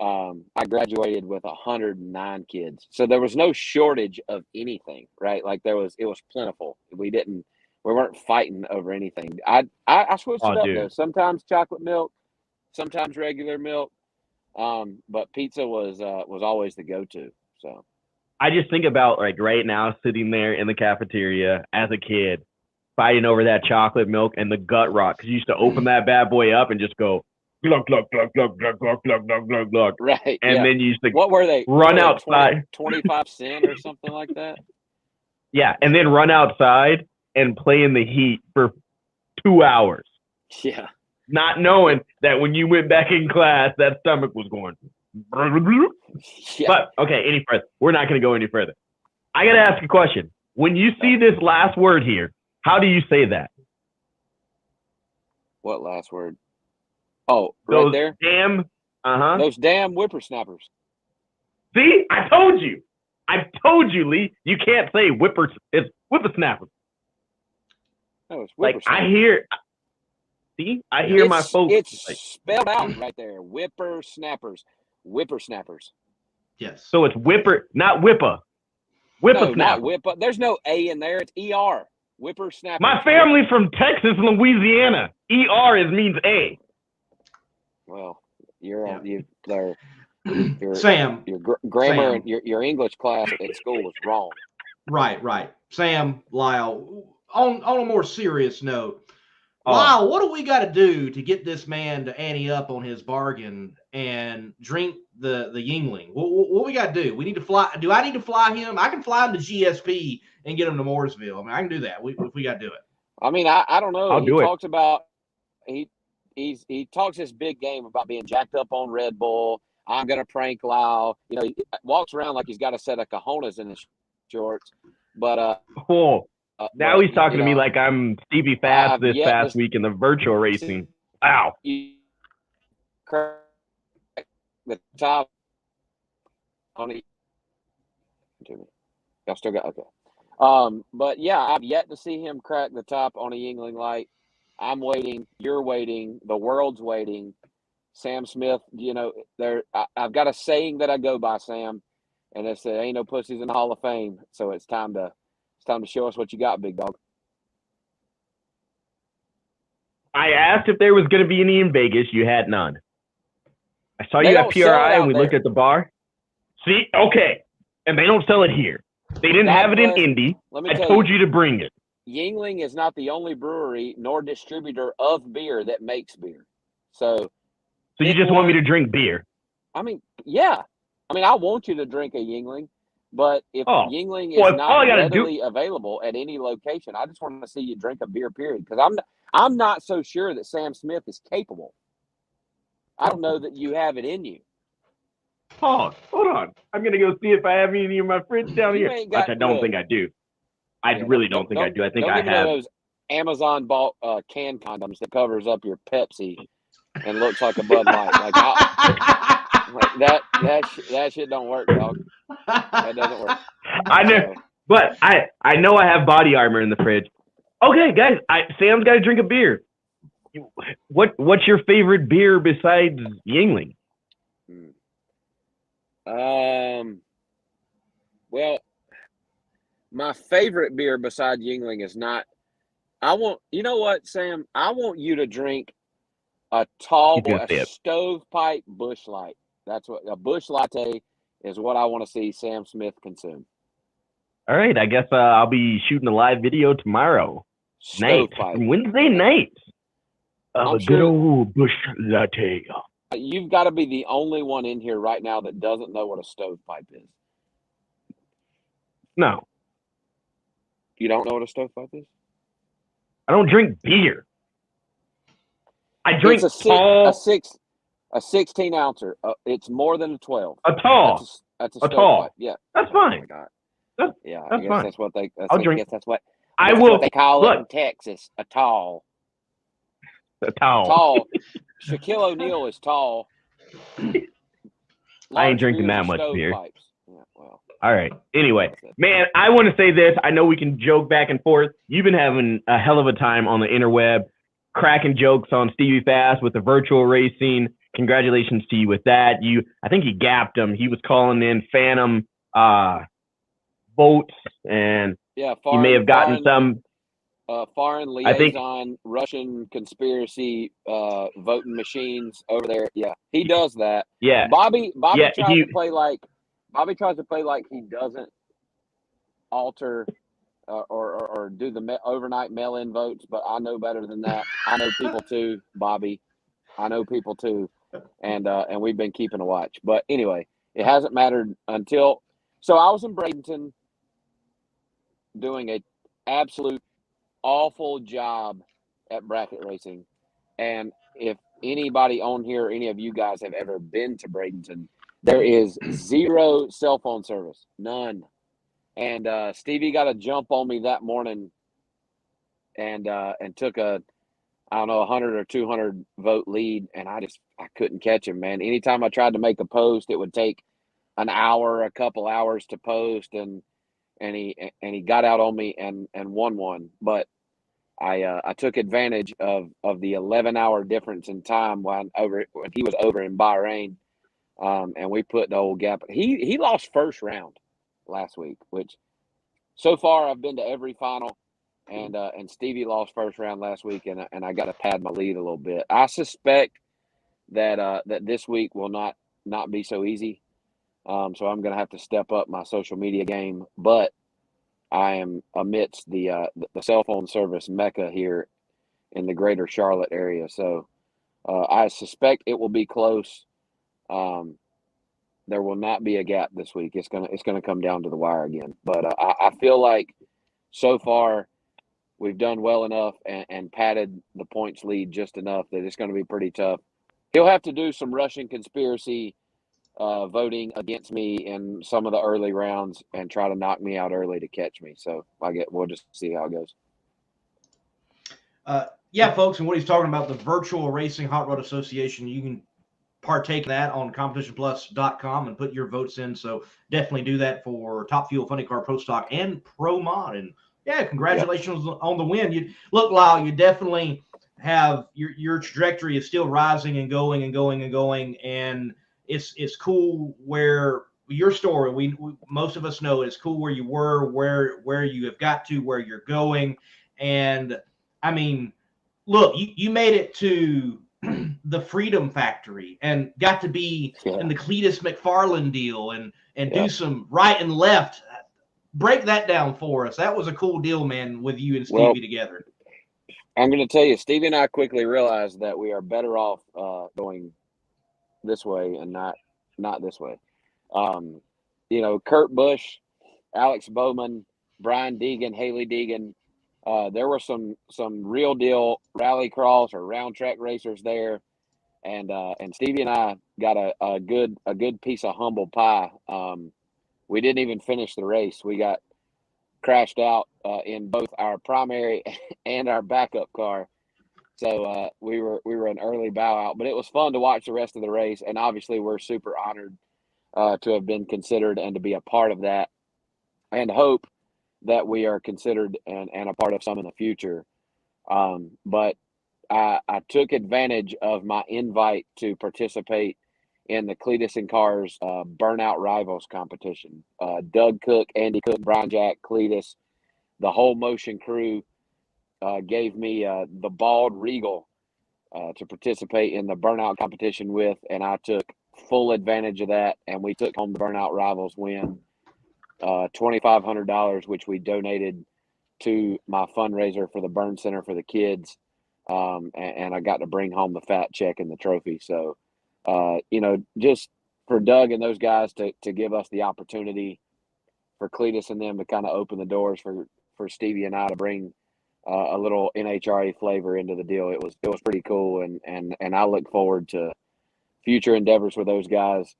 I graduated with 109 kids. So there was no shortage of anything, right? Like it was plentiful. We weren't fighting over anything. I switched it up though. Sometimes chocolate milk, sometimes regular milk. But pizza was always the go-to. So I just think about like right now sitting there in the cafeteria as a kid fighting over that chocolate milk and the gut rot, because you used to open that bad boy up and just go glug glug glug glug glug glug glug glug glug glug. Right. And then you used to what were they? Run outside 25 cents or something like that. Yeah, and then run outside and play in the heat for 2 hours. Yeah. Not knowing that when you went back in class, that stomach was going. Yeah. But okay, any further? We're not going to go any further. I got to ask a question. When you see this last word here, how do you say that? What last word? Oh, right those there. Damn. Those damn whippersnappers. See, I told you, Lee. You can't say whippers. It's whippersnappers. No, it's like I hear. See, I hear my folks. It's spelled out right there. Whippersnappers. Whippersnappers. Yes. So it's not whipper. Whippersnapper. No, not whipper. There's no A in there. It's ER. Whippersnapper. My family's from Texas, Louisiana. ER means A. Well, you're Sam. Your grammar and your English class at school was wrong. Right. Sam, Lyle, on a more serious note, Lyle, what do we got to do to get this man to ante up on his bargain and drink the Yingling? What we got to do? We need to fly. Do I need to fly him? I can fly him to GSP and get him to Mooresville. I mean, I can do that. If we got to do it. I mean, I don't know. He talks about he talks this big game about being jacked up on Red Bull. I'm gonna prank Lyle. He walks around like he's got a set of cojones in his shorts. But now he's talking to me like I'm Stevie Fast this past week in the virtual racing. Wow. The top on it. Y'all still got okay. But yeah, I've yet to see him crack the top on a Yingling light. I'm waiting. You're waiting. The world's waiting. Sam Smith, I've got a saying that I go by, Sam, and it's that ain't no pussies in the Hall of Fame. So it's time to show us what you got, big dog. I asked if there was going to be any in Vegas. You had none. I saw you at PRI and we looked at the bar. See, okay, and they don't sell it here. They didn't have it in Indy. I told you to bring it. Yingling is not the only brewery nor distributor of beer that makes beer. So you just want me to drink beer? I mean, yeah. I mean, I want you to drink a Yingling, But if Oh. Yuengling is Well, all not I gotta do- readily available at any location, I just want to see you drink a beer, period. Because I'm not so sure that Sam Smith is capable. I don't know that you have it in you. Pause. Hold on. I'm gonna go see if I have any in my fridge down You here. ain't Which got- I don't look. think I do. I Yeah, really don't think I do. I think don't I give me one have. of those Amazon bought can condoms that covers up your Pepsi and looks like a Bud Light. Like that shit don't work, dog. That doesn't work. I know, but I know I have body armor in the fridge. Okay, guys, Sam's got to drink a beer. What's your favorite beer besides Yuengling? Well, my favorite beer beside Yuengling is not. You know what, Sam? I want you to drink a tall, stovepipe Busch Light. That's what a Busch Latte is. What I want to see Sam Smith consume. All right, I guess I'll be shooting a live video tomorrow night, Wednesday night. Good old Busch Latte. You've got to be the only one in here right now that doesn't know what a stovepipe is. No. You don't know what a stovepipe is? I don't drink beer. I drink a 16 ouncer. It's more than a 12. A tall. That's a stovepipe. Tall. Yeah. That's fine. Oh my God. That's I guess fine. that's what they. I'll drink. That's what. I That's will. What they call it in Texas. A tall. A tall. Tall. Shaquille O'Neal is tall. I ain't drinking that much beer. Yeah, well. All right. Anyway, man, I want to say this. I know we can joke back and forth. You've been having a hell of a time on the interweb, cracking jokes on Stevie Fast with the virtual racing. Congratulations to you with that. I think you gapped him. He was calling in Phantom votes, and yeah, he may have gotten some foreign liaison Russian conspiracy voting machines over there. Yeah, he does that. Yeah, Bobby tries to play like he doesn't alter or do the overnight mail-in votes, but I know better than that. I know people too, Bobby. I know people too, and we've been keeping a watch. But anyway, it hasn't mattered until. So I was in Bradenton doing a absolute awful job at bracket racing, and if anybody on here, any of you guys have ever been to Bradenton, there is zero cell phone service, none. And Stevie got a jump on me that morning, and took a 100 or 200 vote lead, and I couldn't catch him, man. Anytime I tried to make a post, it would take an hour, a couple hours to post, and he got out on me and won one. But I took advantage of the 11-hour difference in time when he was over in Bahrain, and we put the old gap. He lost first round last week, which so far I've been to every final, and Stevie lost first round last week, and I got to pad my lead a little bit. I suspect that this week will not be so easy, so I'm going to have to step up my social media game, but I am amidst the cell phone service mecca here in the greater Charlotte area. So I suspect it will be close. There will not be a gap this week. It's gonna come down to the wire again. But I feel like so far we've done well enough and padded the points lead just enough that it's going to be pretty tough. He'll have to do some Russian conspiracy voting against me in some of the early rounds and try to knock me out early to catch me. So we'll just see how it goes. Yeah, folks, and what he's talking about, the Virtual Racing Hot Rod Association, you can partake in that on competitionplus.com and put your votes in. So definitely do that for Top Fuel, Funny Car, Pro Stock, and Pro Mod. And yeah, congratulations on the win. Look, Lyle, you definitely have your trajectory is still rising and going and going and going, and it's cool where your story. We most of us know it's cool where you were, where you have got to, where you're going, and I mean, look, you made it to the Freedom Factory and got to be in the Cletus McFarland deal and do some right and left. Break that down for us. That was a cool deal, man, with you and Stevie together. I'm going to tell you, Stevie and I quickly realized that we are better off going this way and not this way. Kurt Busch, Alex Bowman, Brian Deegan, Haley Deegan. There were some real deal rallycross or round track racers there, and Stevie and I got a good piece of humble pie. We didn't even finish the race. We got crashed out in both our primary and our backup car. So we were an early bow out, but it was fun to watch the rest of the race. And obviously we're super honored to have been considered and to be a part of that, and hope that we are considered and a part of some in the future. But I took advantage of my invite to participate in the Cletus and Cars Burnout Rivals competition. Doug Cook, Andy Cook, Brian Jack, Cletus, the whole Motion crew gave me the Bald Regal to participate in the Burnout competition with, and I took full advantage of that, and we took home the Burnout Rivals win, $2,500, which we donated to my fundraiser for the Burn Center for the kids, and I got to bring home the fat check and the trophy. So, just for Doug and those guys to give us the opportunity, for Cletus and them to kind of open the doors for Stevie and I to bring a little NHRA flavor into the deal. It was pretty cool, and I look forward to future endeavors with those guys.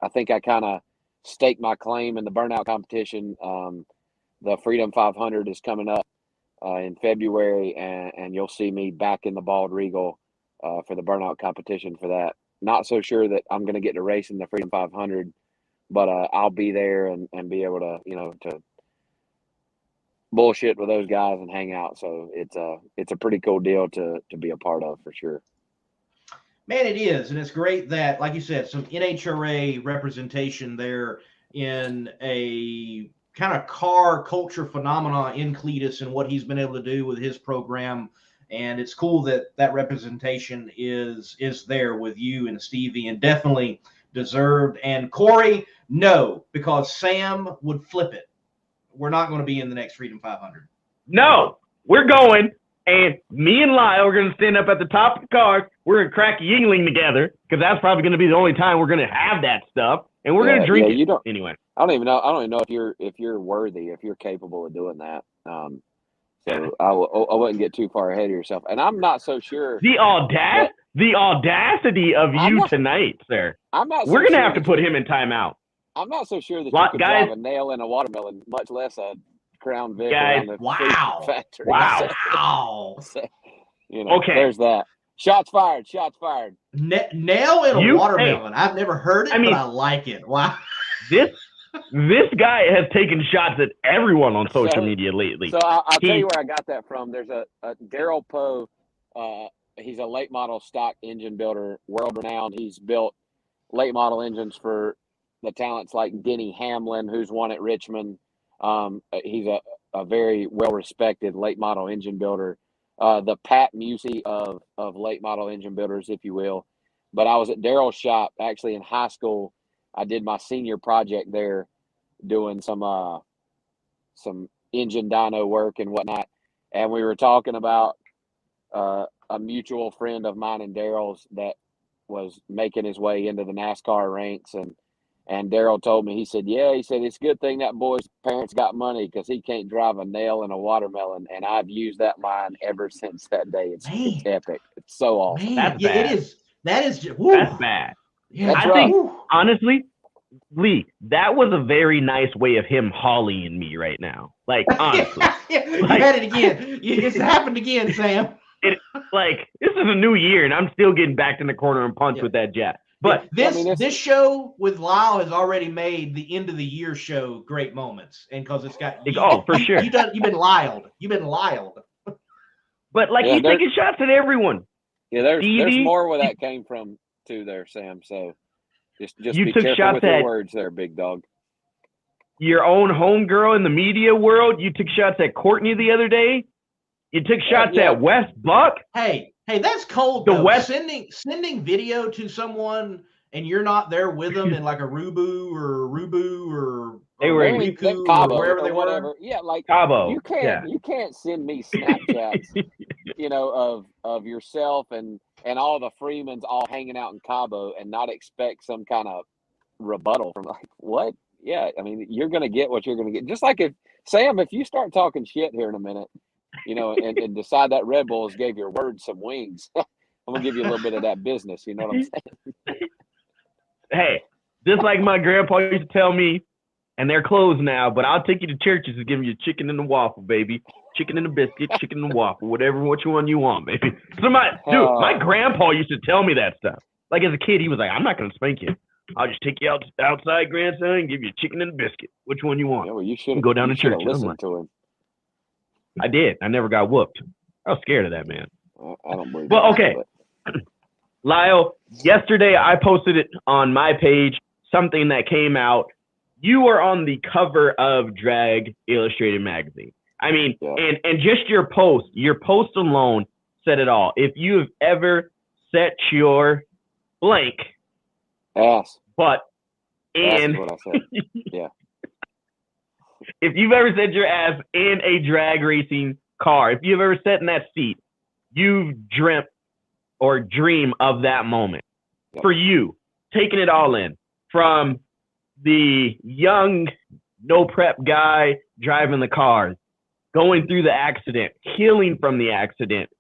I think I kind of staked my claim in the Burnout competition. The Freedom 500 is coming up in February, and you'll see me back in the Bald Regal for the Burnout competition for that. Not so sure that I'm going to get to race in the Freedom 500, but I'll be there and be able to, to bullshit with those guys and hang out. So it's a pretty cool deal to be a part of, for sure. Man, it is. And it's great that, like you said, some NHRA representation there in a kind of car culture phenomena in Cletus and what he's been able to do with his program. And it's cool that that representation is there with you and Stevie, and definitely deserved. And Corey, no, because Sam would flip it. We're not going to be in the next Freedom 500. No, we're going. And me and Lyle are going to stand up at the top of the car. We're going to crack Yingling together, because that's probably going to be the only time we're going to have that stuff. And we're going to drink it anyway. I don't even know if you're worthy, if you're capable of doing that. So I wouldn't get too far ahead of yourself. And I'm not so sure. The audacity of you tonight, sir. We're going to have to put him in timeout. I'm not so sure that you could drive a nail in a watermelon, much less a Crown Vic around the factory. Wow. So, okay. There's that. Shots fired. Nail in a watermelon. I've never heard it, but I like it. Wow. This guy has taken shots at everyone on social media lately. So I'll tell you where I got that from. There's a Daryl Poe. He's a late model stock engine builder, world renowned. He's built late model engines for the talents like Denny Hamlin, who's won at Richmond. He's a very well respected late model engine builder. The Pat Musi of late model engine builders, if you will. But I was at Daryl's shop actually in high school. I did my senior project there, doing some engine dyno work and whatnot. And we were talking about a mutual friend of mine and Daryl's that was making his way into the NASCAR ranks. And Daryl told me, he said, it's a good thing that boy's parents got money, because he can't drive a nail in a watermelon. And I've used that line ever since that day. It's epic. It's so awesome. That's bad. It is. That's bad. Yeah, I think, honestly, Lee, that was a very nice way of him holleying me right now. Like, honestly. You had it again. It's happened again, Sam. This is a new year, and I'm still getting backed in the corner and punched with that jet. But this show with Lyle has already made the end of the year show great moments, and because it's got for sure. You've been Lyled. But he's taking shots at everyone. Yeah, there's more where that came from too, there, Sam. So just you be took careful shots with your words there, big dog. Your own homegirl in the media world. You took shots at Courtney the other day. You took shots at Wes Buck. Hey, that's cold. Sending video to someone and you're not there with them in like a Rubu or they were in Riku Cabo or wherever they whatever. were. Yeah, like Cabo. You can't send me Snapchats, of yourself and all the Freemans all hanging out in Cabo and not expect some kind of rebuttal from like, what? Yeah, I mean, you're going to get what you're going to get. Just like if you start talking shit here in a minute, and decide that Red Bulls gave your words some wings, I'm going to give you a little bit of that business. You know what I'm saying? Hey, just like my grandpa used to tell me, and they're closed now, but I'll take you to churches and give you chicken and the waffle, baby. Chicken and the biscuit, chicken and the waffle, which one you want, baby. My grandpa used to tell me that stuff. Like as a kid, he was like, I'm not going to spank you. I'll just take you outside, grandson, and give you chicken and a biscuit. Which one you want? Yeah, well, you should go down to church. Listen to him. I did. I never got whooped. I was scared of that, man. I don't believe Well, that, okay. But... Lyle, yesterday I posted it on my page, something that came out. You were on the cover of Drag Illustrated magazine. I mean, yeah. and just your post alone said it all. If you have ever set your blank ass, but in what I said. Yeah. If you've ever set your ass in a drag racing car, if you've ever sat in that seat, you've dreamt or dream of that moment. Yep. For you, taking it all in, from the young, no prep guy driving the cars, going through the accident, healing from the accident,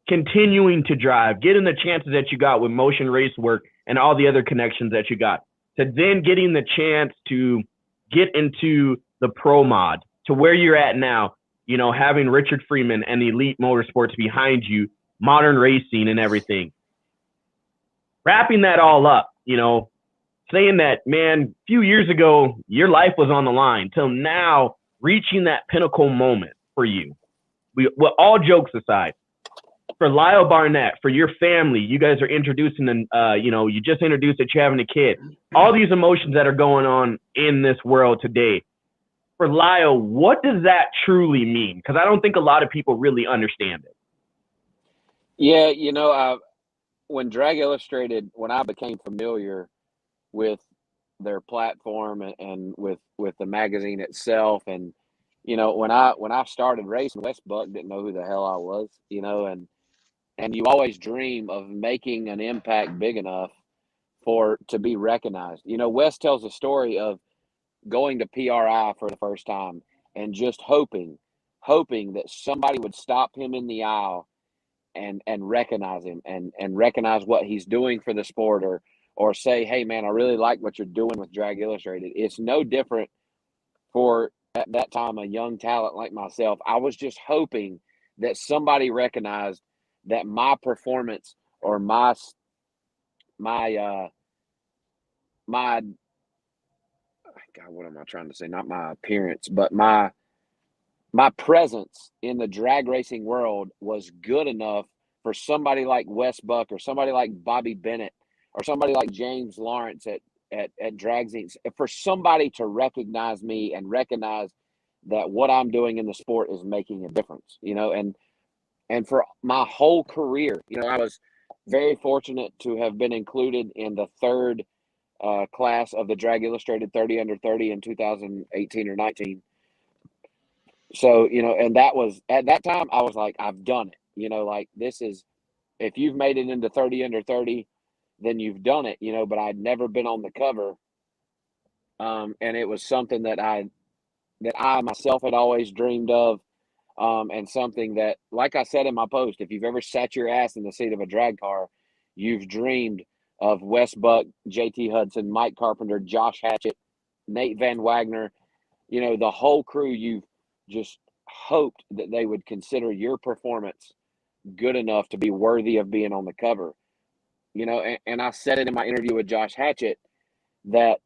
continuing to drive, getting the chances that you got with motion race work and all the other connections that you got, to then getting the chance to get into the pro mod, to where you're at now, having Richard Freeman and Elite Motorsports behind you, modern racing and everything. Wrapping that all up, saying that, man, a few years ago, your life was on the line, till now reaching that pinnacle moment for you. Well, all jokes aside, for Lyle Barnett, for your family, you guys are introducing, you just introduced that you're having a kid. All these emotions that are going on in this world today. For Lyle, what does that truly mean? Because I don't think a lot of people really understand it. Yeah, when Drag Illustrated, when I became familiar with their platform and with the magazine itself, and when I started racing, Wes Buck didn't know who the hell I was, and you always dream of making an impact big enough to be recognized. Wes tells a story of going to PRI for the first time and just hoping that somebody would stop him in the aisle and recognize him and recognize what he's doing for the sport, or say, hey man, I really like what you're doing with Drag Illustrated. It's no different for, at that time, a young talent like myself. I was just hoping that somebody recognized that my performance or my God, what am I trying to say? Not my appearance, but my presence in the drag racing world was good enough for somebody like Wes Buck or somebody like Bobby Bennett or somebody like James Lawrence at Drag Scenes, for somebody to recognize me and recognize that what I'm doing in the sport is making a difference, and for my whole career, I was very fortunate to have been included in the third class of the Drag Illustrated 30 under 30 in 2018 or 19. So, and that was, at that time, I was like, I've done it, like this is, if you've made it into 30 under 30, then you've done it, but I'd never been on the cover. And it was something that I myself had always dreamed of. And something that, like I said in my post, if you've ever sat your ass in the seat of a drag car, you've dreamed of Wes Buck, JT Hudson, Mike Carpenter, Josh Hatchett, Nate Van Wagner, the whole crew. You've just hoped that they would consider your performance good enough to be worthy of being on the cover. And I said it in my interview with Josh Hatchett that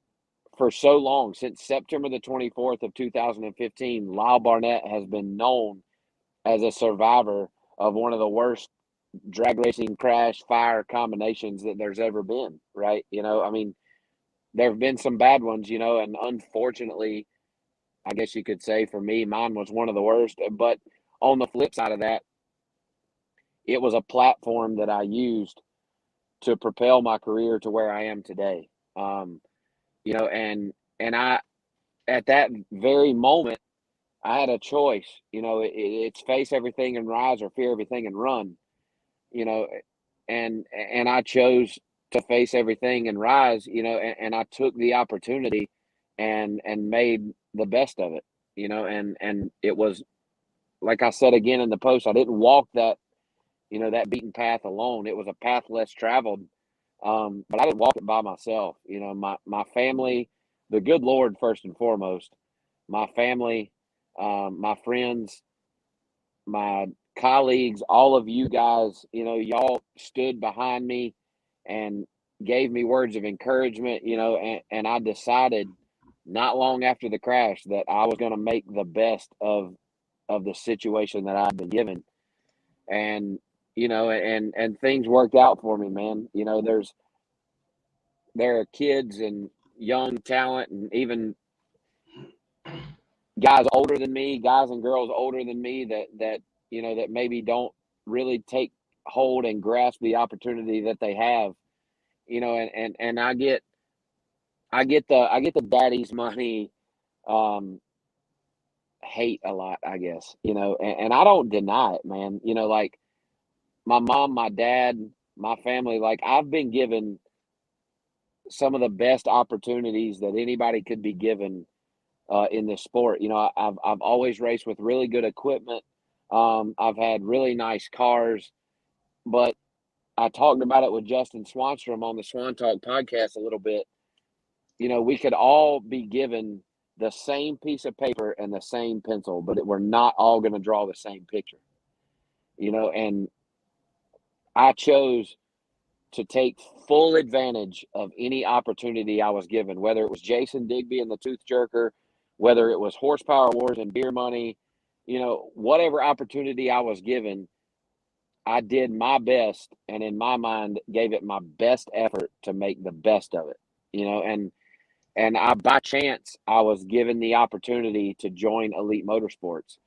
for so long, since September the 24th of 2015, Lyle Barnett has been known as a survivor of one of the worst drag racing crash fire combinations that there's ever been, right? I mean, there have been some bad ones, and unfortunately, I guess you could say for me, mine was one of the worst. But on the flip side of that, it was a platform that I used to propel my career to where I am today. And I, at that very moment, I had a choice. It's face everything and rise, or fear everything and run. And I chose to face everything and rise, and I took the opportunity and made the best of it, and it was, like I said again in the post, I didn't walk that, that beaten path alone. It was a path less traveled. But I didn't walk it by myself. My family, the good Lord, first and foremost, my family, my friends, my colleagues, all of you guys, y'all stood behind me and gave me words of encouragement, and I decided not long after the crash that I was going to make the best of the situation that I've been given. And, and things worked out for me, man. There are kids and young talent and even guys older than me, guys and girls older than me that maybe don't really take hold and grasp the opportunity that they have, and I get the daddy's money hate a lot, I guess, and I don't deny it, man. Like my mom, my dad, my family, like I've been given some of the best opportunities that anybody could be given in this sport. I've always raced with really good equipment. I've had really nice cars, but I talked about it with Justin Swanstrom on the Swan Talk podcast a little bit. We could all be given the same piece of paper and the same pencil, but we're not all going to draw the same picture, and I chose to take full advantage of any opportunity I was given, whether it was Jason Digby and the Tooth Jerker, whether it was Horsepower Wars and beer money, whatever opportunity I was given, I did my best, and in my mind gave it my best effort to make the best of it, and I, by chance, I was given the opportunity to join Elite Motorsports,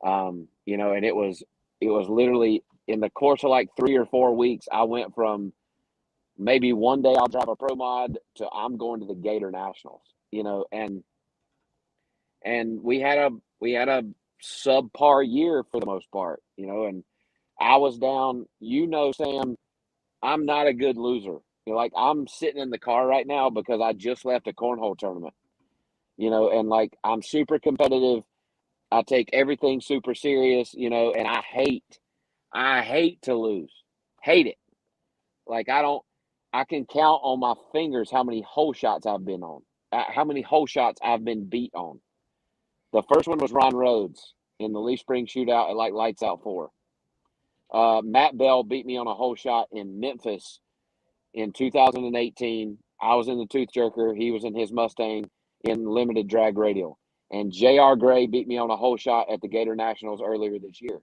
and it was literally in the course of like 3 or 4 weeks, I went from maybe one day I'll drive a pro mod to I'm going to the Gator Nationals, and we had a subpar year for the most part, and I was down, Sam, I'm not a good loser. Like I'm sitting in the car right now because I just left a cornhole tournament, and like I'm super competitive. I take everything super serious, and I hate to lose. Hate it. Like I can count on my fingers how many hole shots I've been on, how many hole shots I've been beat on. The first one was Ron Rhodes in the Leaf Spring shootout at like Lights Out 4. Matt Bell beat me on a hole shot in Memphis in 2018. I was in the Tooth Jerker. He was in his Mustang in limited drag radial. And J.R. Gray beat me on a hole shot at the Gator Nationals earlier this year.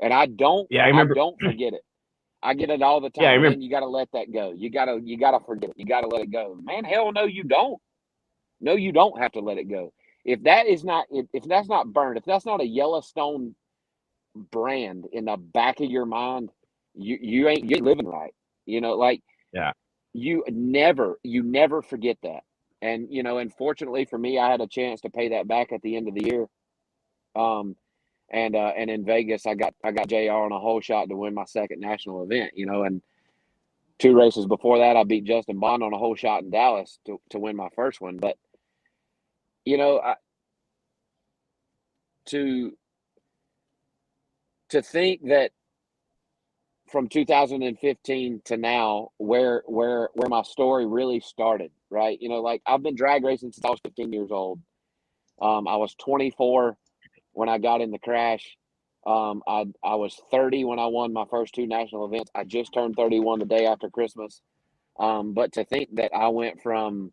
And I don't forget it. I get it all the time. Yeah, I remember. Man, you got to let that go. You got to forget it. You got to let it go. Man, hell no, you don't. No, you don't have to let it go. If that's not burned, if that's not a Yellowstone brand in the back of your mind, you ain't living right. Yeah. You never forget that. And and fortunately for me, I had a chance to pay that back at the end of the year. And in Vegas, I got JR on a hole shot to win my second national event, and 2 races before that, I beat Justin Bond on a hole shot in Dallas to win my first one. But, to think that from 2015 to now, where my story really started, right? Like I've been drag racing since I was 15 years old. I was 24 when I got in the crash. I was 30 when I won my first 2 national events. I just turned 31 the day after Christmas. But to think that I went from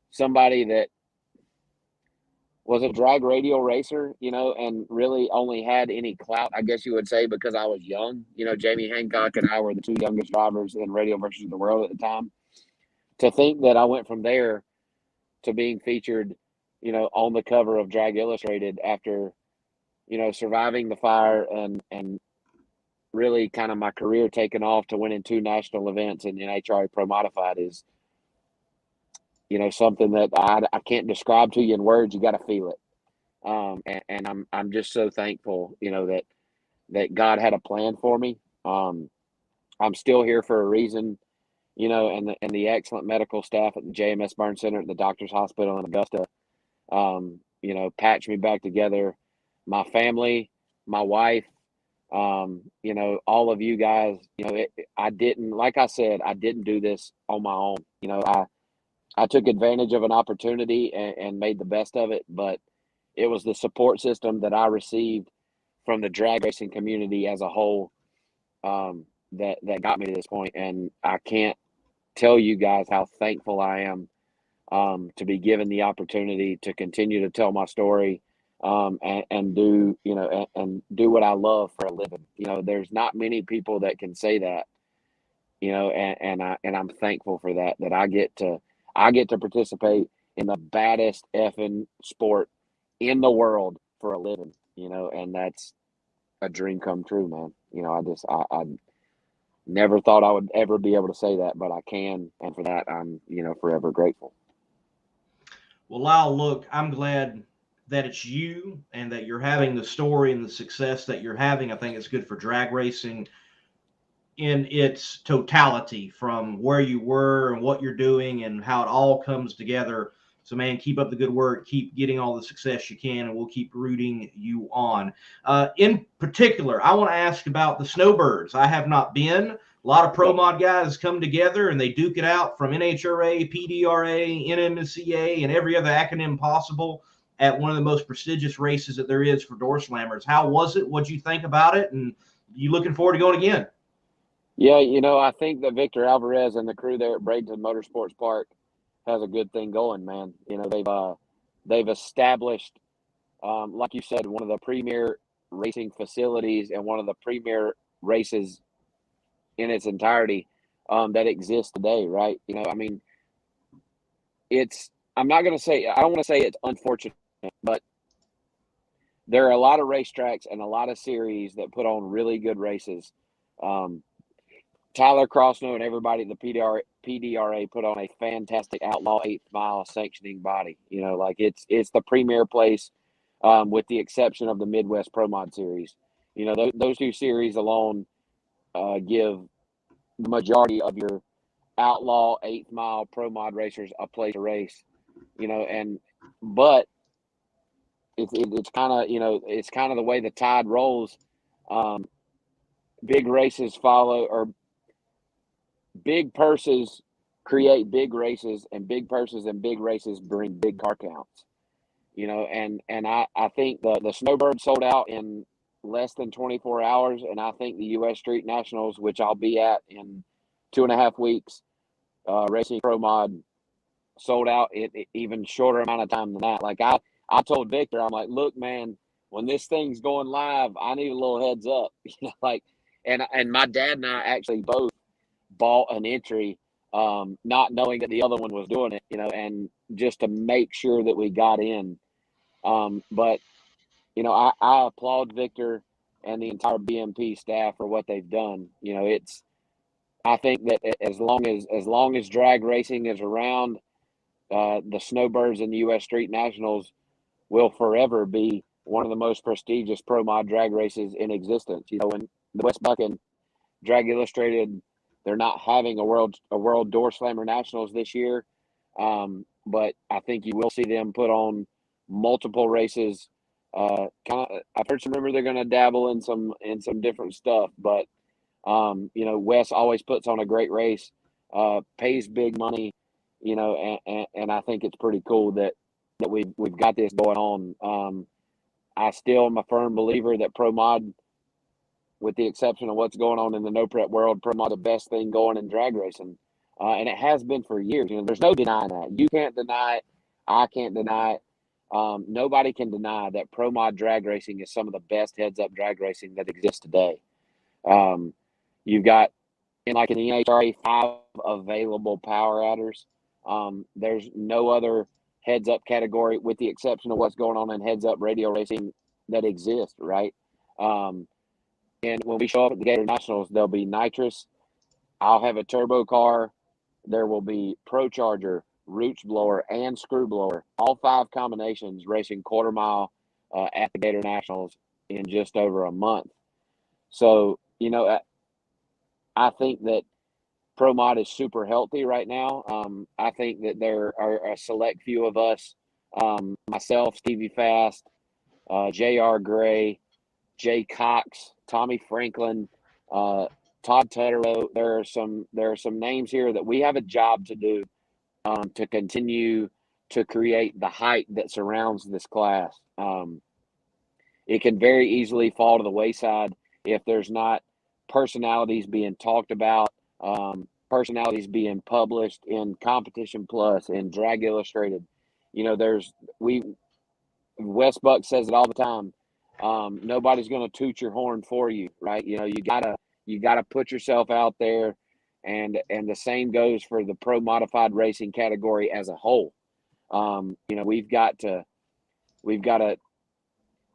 somebody that was a drag radial racer, and really only had any clout, I guess you would say, because I was young. Jamie Hancock and I were the 2 youngest drivers in Radio versus the World at the time. To think that I went from there to being featured, on the cover of Drag Illustrated after, surviving the fire and really kind of my career taking off to winning 2 national events in NHRA Pro Modified is, something that I can't describe to you in words. You got to feel it. And I'm just so thankful, that God had a plan for me. I'm still here for a reason. and the excellent medical staff at the JMS Burn Center at the Doctors Hospital in Augusta, patched me back together. My family, my wife, all of you guys, I didn't, like I said, I didn't do this on my own. I took advantage of an opportunity and made the best of it, but it was the support system that I received from the drag racing community as a whole that got me to this point. And I can't tell you guys how thankful I am to be given the opportunity to continue to tell my story and do, and do what I love for a living. There's not many people that can say that, and I'm thankful for that I get to participate in the baddest effing sport in the world for a living, and that's a dream come true, man. I never thought I would ever be able to say that, but I can. And for that, I'm, forever grateful. Well, Lyle, look, I'm glad that it's you and that you're having the story and the success that you're having. I think it's good for drag racing in its totality, from where you were and what you're doing and how it all comes together. So, man, keep up the good work. Keep getting all the success you can, and we'll keep rooting you on. In particular, I want to ask about the Snowbirds. I have not been. A lot of pro mod guys come together and they duke it out from NHRA, PDRA, NMCA, and every other acronym possible at one of the most prestigious races that there is for door slammers. How was it? What'd you think about it? And you looking forward to going again? Yeah, I think that Victor Alvarez and the crew there at Bradenton Motorsports Park has a good thing going, man. They've established, like you said, one of the premier racing facilities and one of the premier races in its entirety that exists today, right? I'm not going to say, I don't want to say it's unfortunate, but there are a lot of racetracks and a lot of series that put on really good races. Tyler Crossnow and everybody at the PDRA put on a fantastic Outlaw 8th Mile sanctioning body. It's the premier place, with the exception of the Midwest Pro Mod Series. Those two series alone give the majority of your Outlaw 8th Mile Pro Mod racers a place to race. But it's kind of it's kind of the way the tide rolls. Big races follow, or big purses create big races, and big purses and big races bring big car counts. And I think the Snowbird sold out in less than 24 hours, and I think the U.S. Street Nationals, which I'll be at in 2.5 weeks, Racing Pro Mod, sold out in even shorter amount of time than that. Like I told Victor, I'm like, look, man, when this thing's going live, I need a little heads up. And my dad and I actually both bought an entry, not knowing that the other one was doing it, and just to make sure that we got in. But I applaud Victor and the entire BMP staff for what they've done. I think that as long as drag racing is around, the Snowbirds and the U.S. Street Nationals will forever be one of the most prestigious pro mod drag races in existence. When the West Buck and Drag Illustrated, they're not having a world door slammer nationals this year, but I think you will see them put on multiple races. I've heard some rumor they're going to dabble in some different stuff, but Wes always puts on a great race, pays big money, and I think it's pretty cool that we've got this going on. I still am a firm believer that Pro Mod, with the exception of what's going on in the no prep world, Pro Mod the best thing going in drag racing, and it has been for years. There's no denying that. You can't deny it. I can't deny it. Nobody can deny that Pro Mod drag racing is some of the best heads up drag racing that exists today. You've got, in the NHRA, 5 available power adders. There's no other heads up category, with the exception of what's going on in heads up radio racing, that exists, right? And when we show up at the Gator Nationals, there'll be nitrous. I'll have a turbo car. There will be Pro Charger, Roots blower, and screw blower, all 5 combinations racing quarter mile at the Gator Nationals in just over a month. So, I think that Pro Mod is super healthy right now. I think that there are a select few of us, myself, Stevie Fast, J.R. Gray, Jay Cox, Tommy Franklin, Todd Tutterow. There are some names here that we have a job to do to continue to create the hype that surrounds this class. It can very easily fall to the wayside if there's not personalities being talked about, personalities being published in Competition Plus and Drag Illustrated. You know, Wes Buck says it all the time. Nobody's going to toot your horn for you, right? You know, you gotta put yourself out there, and the same goes for the pro modified racing category as a whole. You know, we've got to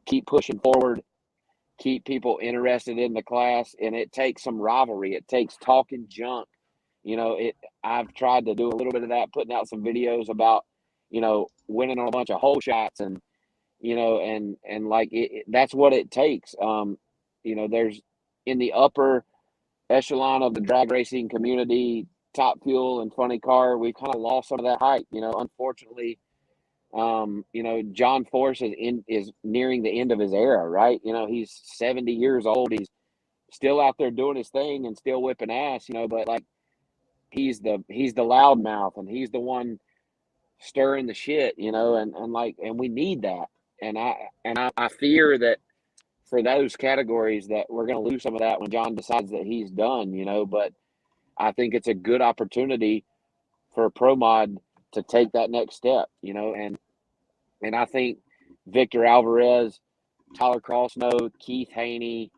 keep pushing forward, keep people interested in the class, and it takes some rivalry. It takes talking junk. You know, I've tried to do a little bit of that, putting out some videos about, you know, winning on a bunch of hole shots, and you know, and like that's what it takes. You know, there's in the upper echelon of the drag racing community, Top Fuel and Funny Car, we've kind of lost some of that hype. You know, unfortunately, you know, John Force is nearing the end of his era, right? You know, he's 70 years old. He's still out there doing his thing and still whipping ass, you know, but like he's the loudmouth, and he's the one stirring the shit, you know, and we need that. And I fear that for those categories that we're going to lose some of that when John decides that he's done, you know, but I think it's a good opportunity for Pro Mod to take that next step, you know, and I think Victor Alvarez, Tyler Crossnow, Keith Haney,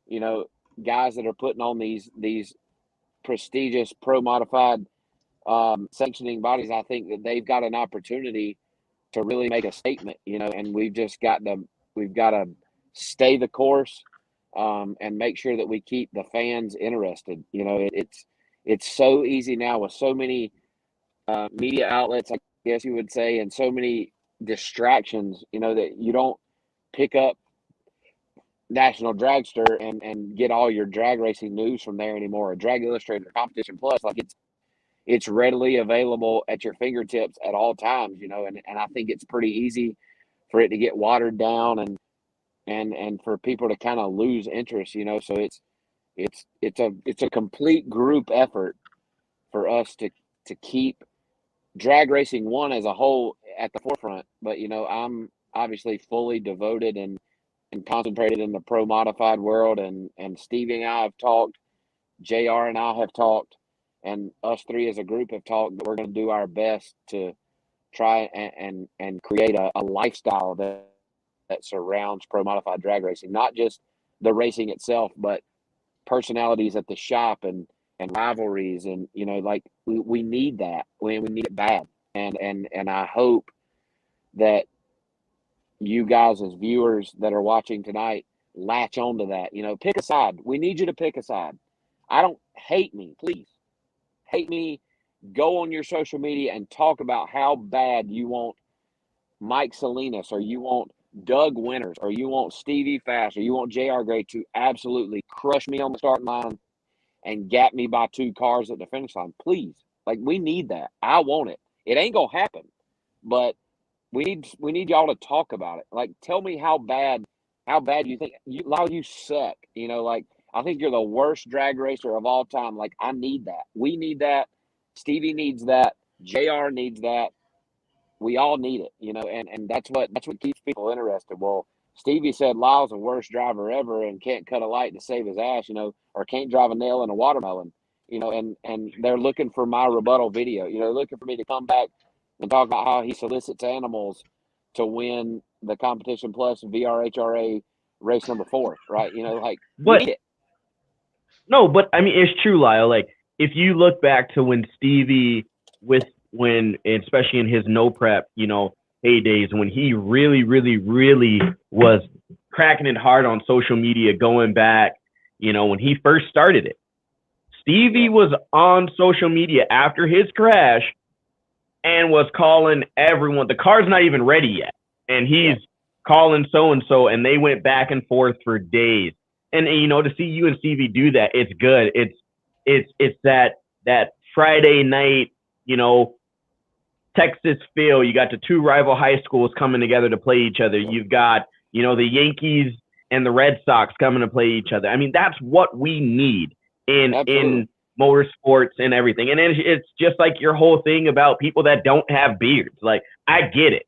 you know, guys that are putting on these prestigious pro modified sanctioning bodies, I think that they've got an opportunity to really make a statement, you know, and we've got to stay the course and make sure that we keep the fans interested. You know, it's so easy now with so many media outlets, I guess you would say, and so many distractions, you know, that you don't pick up National Dragster and get all your drag racing news from there anymore, or Drag Illustrated or Competition Plus. Like it's readily available at your fingertips at all times, you know, and I think it's pretty easy for it to get watered down and for people to kind of lose interest, you know. So it's a complete group effort for us to keep drag racing one as a whole at the forefront. But, you know, I'm obviously fully devoted and concentrated in the pro modified world, and Stevie and I have talked, JR and I have talked, and us three as a group have talked that we're going to do our best to try and create a lifestyle that surrounds pro modified drag racing, not just the racing itself, but personalities at the shop and rivalries, and you know, like we need that. We need it bad, and I hope that you guys as viewers that are watching tonight latch onto that. You know, pick a side. We need you to pick a side. I don't hate me, please. Hate me. Go on your social media and talk about how bad you want Mike Salinas, or you want Doug Winters, or you want Stevie Fast, or you want JR Gray to absolutely crush me on the starting line and gap me by 2 cars at the finish line. Please. Like, we need that. I want it. It ain't gonna happen, but we need y'all to talk about it. Like, tell me how bad you think Lyle, you suck. You know, like, I think you're the worst drag racer of all time. Like, I need that. We need that. Stevie needs that. JR needs that. We all need it, you know, and that's what keeps people interested. Well, Stevie said Lyle's the worst driver ever and can't cut a light to save his ass, you know, or can't drive a nail in a watermelon, you know, and they're looking for my rebuttal video. You know, they're looking for me to come back and talk about how he solicits animals to win the Competition Plus VRHRA race number 4, right? You know, like, we need it. No, but I mean, it's true, Lyle. Like, if you look back to when Stevie, especially in his no prep, you know, heydays, when he really, really, really was cracking it hard on social media, going back, you know, when he first started it, Stevie was on social media after his crash and was calling everyone. The car's not even ready yet, and he's calling so-and-so, and they went back and forth for days. And you know, to see you and Stevie do that, it's good. It's that that Friday night, Texas feel. You got the two rival high schools coming together to play each other. You've got, the Yankees and the Red Sox coming to play each other. I mean, that's what we need in motorsports and everything. And it's just like your whole thing about people that don't have beards. Like, I get it.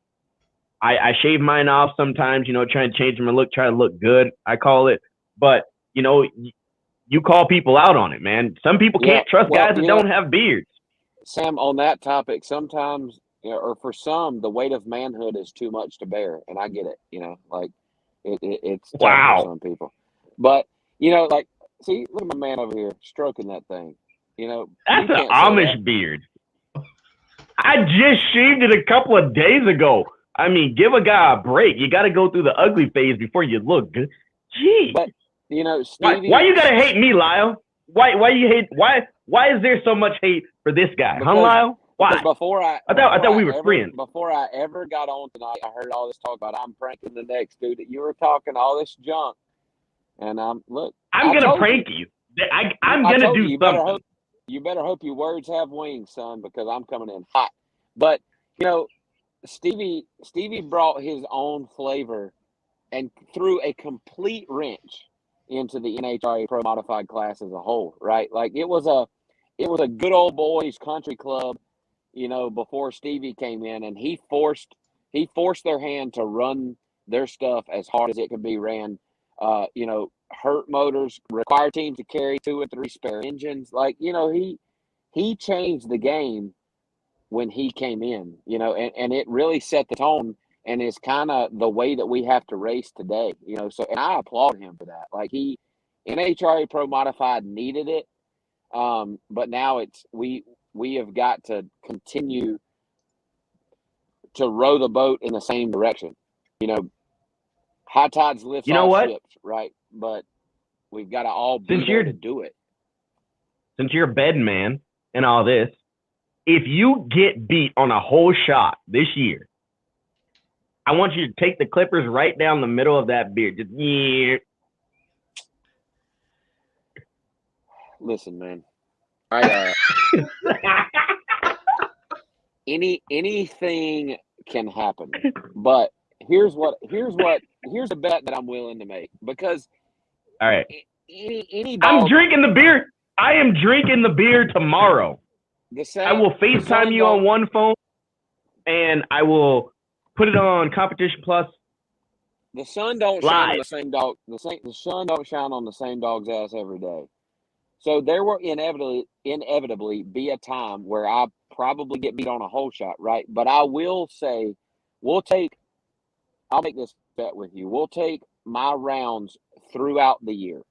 I shave mine off sometimes, trying to change my look, try to look good, I call it. But, you call people out on it, man. Some people can't trust guys that don't have beards. Sam, on that topic, sometimes, or for some, the weight of manhood is too much to bear. And I get it, like it's tough for some people. But, see, look at my man over here stroking that thing. That's an Amish beard. I just shaved it a couple of days ago. I mean, give a guy a break. You got to go through the ugly phase before you look good. Gee. But, Stevie, why you got to hate me, Lyle? Why you hate? Why is there so much hate for this guy? Lyle? Why? Before I thought we were friends. Before I ever got on tonight, I heard all this talk about I'm pranking the next dude. You were talking all this junk. And look. I'm going to prank you. I'm going to do something. You better hope your words have wings, son, because I'm coming in hot. But, Stevie brought his own flavor and threw a complete wrench into the NHRA Pro Modified class as a whole, right? Like it was a good old boys country club, before Stevie came in, and he forced their hand to run their stuff as hard as it could be ran. Hurt motors, require teams to carry 2 or 3 spare engines. Like, he changed the game when he came in, and it really set the tone and is kind of the way that we have to race today, so, and I applaud him for that. Like NHRA Pro Modified needed it. But now we have got to continue to row the boat in the same direction. High tides lift all ships, right? But we've got to all be there to do it. Since you're a bed man and all this, if you get beat on a whole shot this year, I want you to take the clippers right down the middle of that beard. Just Listen, man. Anything can happen, but here's a bet that I'm willing to make, because all right, any I'm drinking the beer. I am drinking the beer tomorrow. I will FaceTime you on one phone, and I will put it on Competition Plus. The sun don't shine on the same dog. The sun don't shine on the same dog's ass every day. So there will inevitably be a time where I probably get beat on a whole shot, right? But I will say, I'll make this bet with you. We'll take my rounds throughout the year.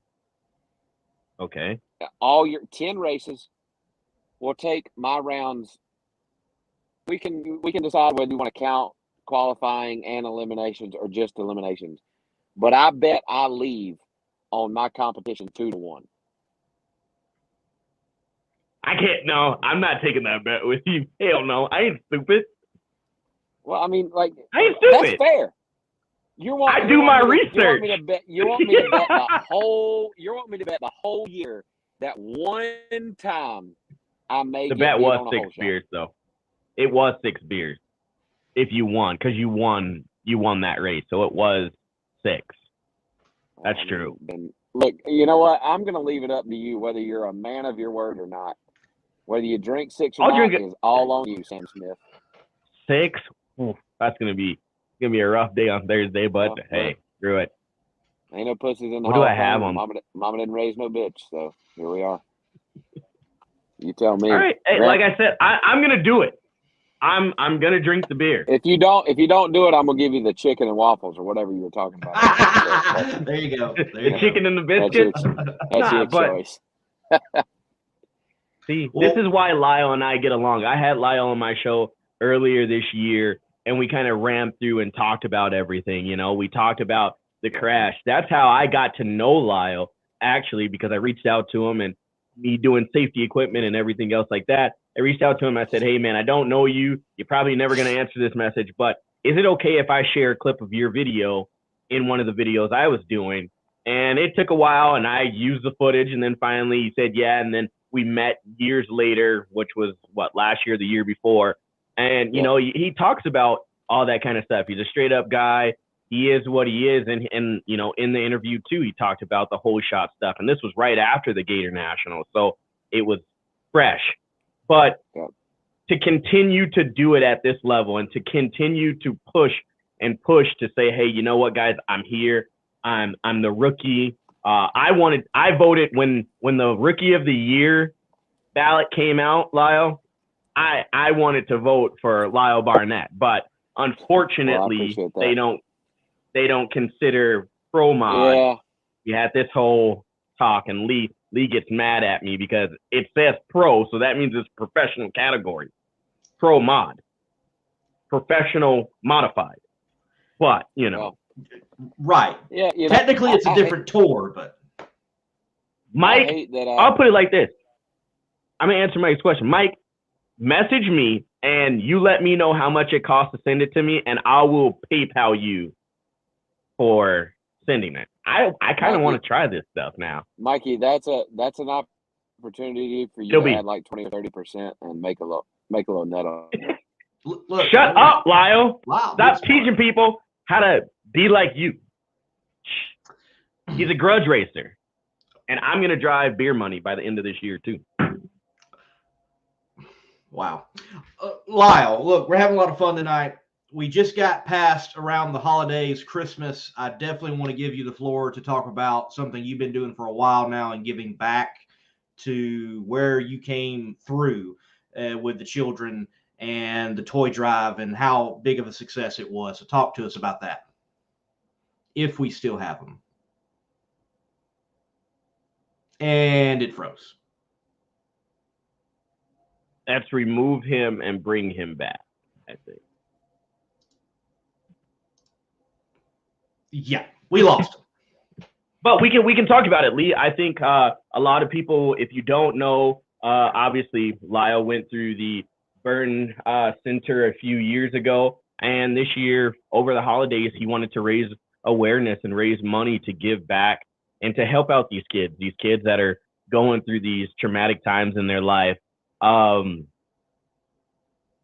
Okay. All your 10 races. We'll take my rounds. We can decide whether you want to count qualifying and eliminations or just eliminations. But I bet I leave on my competition 2-1. I can't. No, I'm not taking that bet with you. Hell no, I ain't stupid. Well, I mean, like, I ain't stupid. That's fair. I do my research. You want me to bet the whole? You want me to bet the whole year that one time I made the bet was 6 beers though. It was 6 beers if you won, because you won that race, so it was 6. That's true. Then, look, you know what? I'm going to leave it up to you whether you're a man of your word or not. Whether you drink 6 or not is all on you, Sam Smith. 6? Ooh, that's going to be a rough day on Thursday, but hey, screw it. Ain't no pussies in the What do I have on? Mama didn't raise no bitch, so here we are. You tell me. All right. Hey, like I said, I'm going to do it. I'm going to drink the beer. If you don't do it, I'm going to give you the chicken and waffles or whatever you were talking about. There you go. The chicken and the biscuits. That's your choice. See, this is why Lyle and I get along. I had Lyle on my show earlier this year, and we kind of ran through and talked about everything. We talked about the crash. That's how I got to know Lyle, actually, because I reached out to him, and me doing safety equipment and everything else like that. I reached out to him. I said, hey, man, I don't know you. You're probably never going to answer this message, but is it okay if I share a clip of your video in one of the videos I was doing? And it took a while, and I used the footage, and then finally he said, yeah, and then we met years later, which was last year, the year before. And, you know, he talks about all that kind of stuff. He's a straight up guy. He is what he is. And, you know, in the interview too, he talked about the whole shot stuff. And this was right after the Gator National. So it was fresh. But to continue to do it at this level and to continue to push to say, hey, you know what, guys, I'm here. I'm the rookie. I voted when the Rookie of the Year ballot came out, Lyle. I wanted to vote for Lyle Barnett, but unfortunately, they don't consider pro mod. Yeah. You had this whole talk, and Lee gets mad at me because it says pro, so that means it's professional category. Pro mod, professional modified, but you know. Right. Yeah. Technically, it's a different tour, but Mike, I'll put it like this. I'm gonna answer Mike's question. Mike, message me and you let me know how much it costs to send it to me, and I will PayPal you for sending it. I kind of want to try this stuff now. Mikey, that's an opportunity for you to add like 20 or 30% and make a little net on it. Look, shut up, Lyle. Wow, stop teaching people how to be like you. He's a grudge racer, and I'm gonna drive beer money by the end of this year too. Wow. Lyle, look, we're having a lot of fun tonight. We just got past around the holidays, Christmas. I definitely want to give you the floor to talk about something you've been doing for a while now and giving back to where you came through with the children and the toy drive and how big of a success it was. So talk to us about that, if we still have them. And it froze. Let's remove him and bring him back, I think. Yeah, we lost him. But we can talk about it, Lee. I think a lot of people, if you don't know, obviously Lyle went through the Burn Center a few years ago. And this year, over the holidays, he wanted to raise awareness and raise money to give back and to help out these kids that are going through these traumatic times in their life. You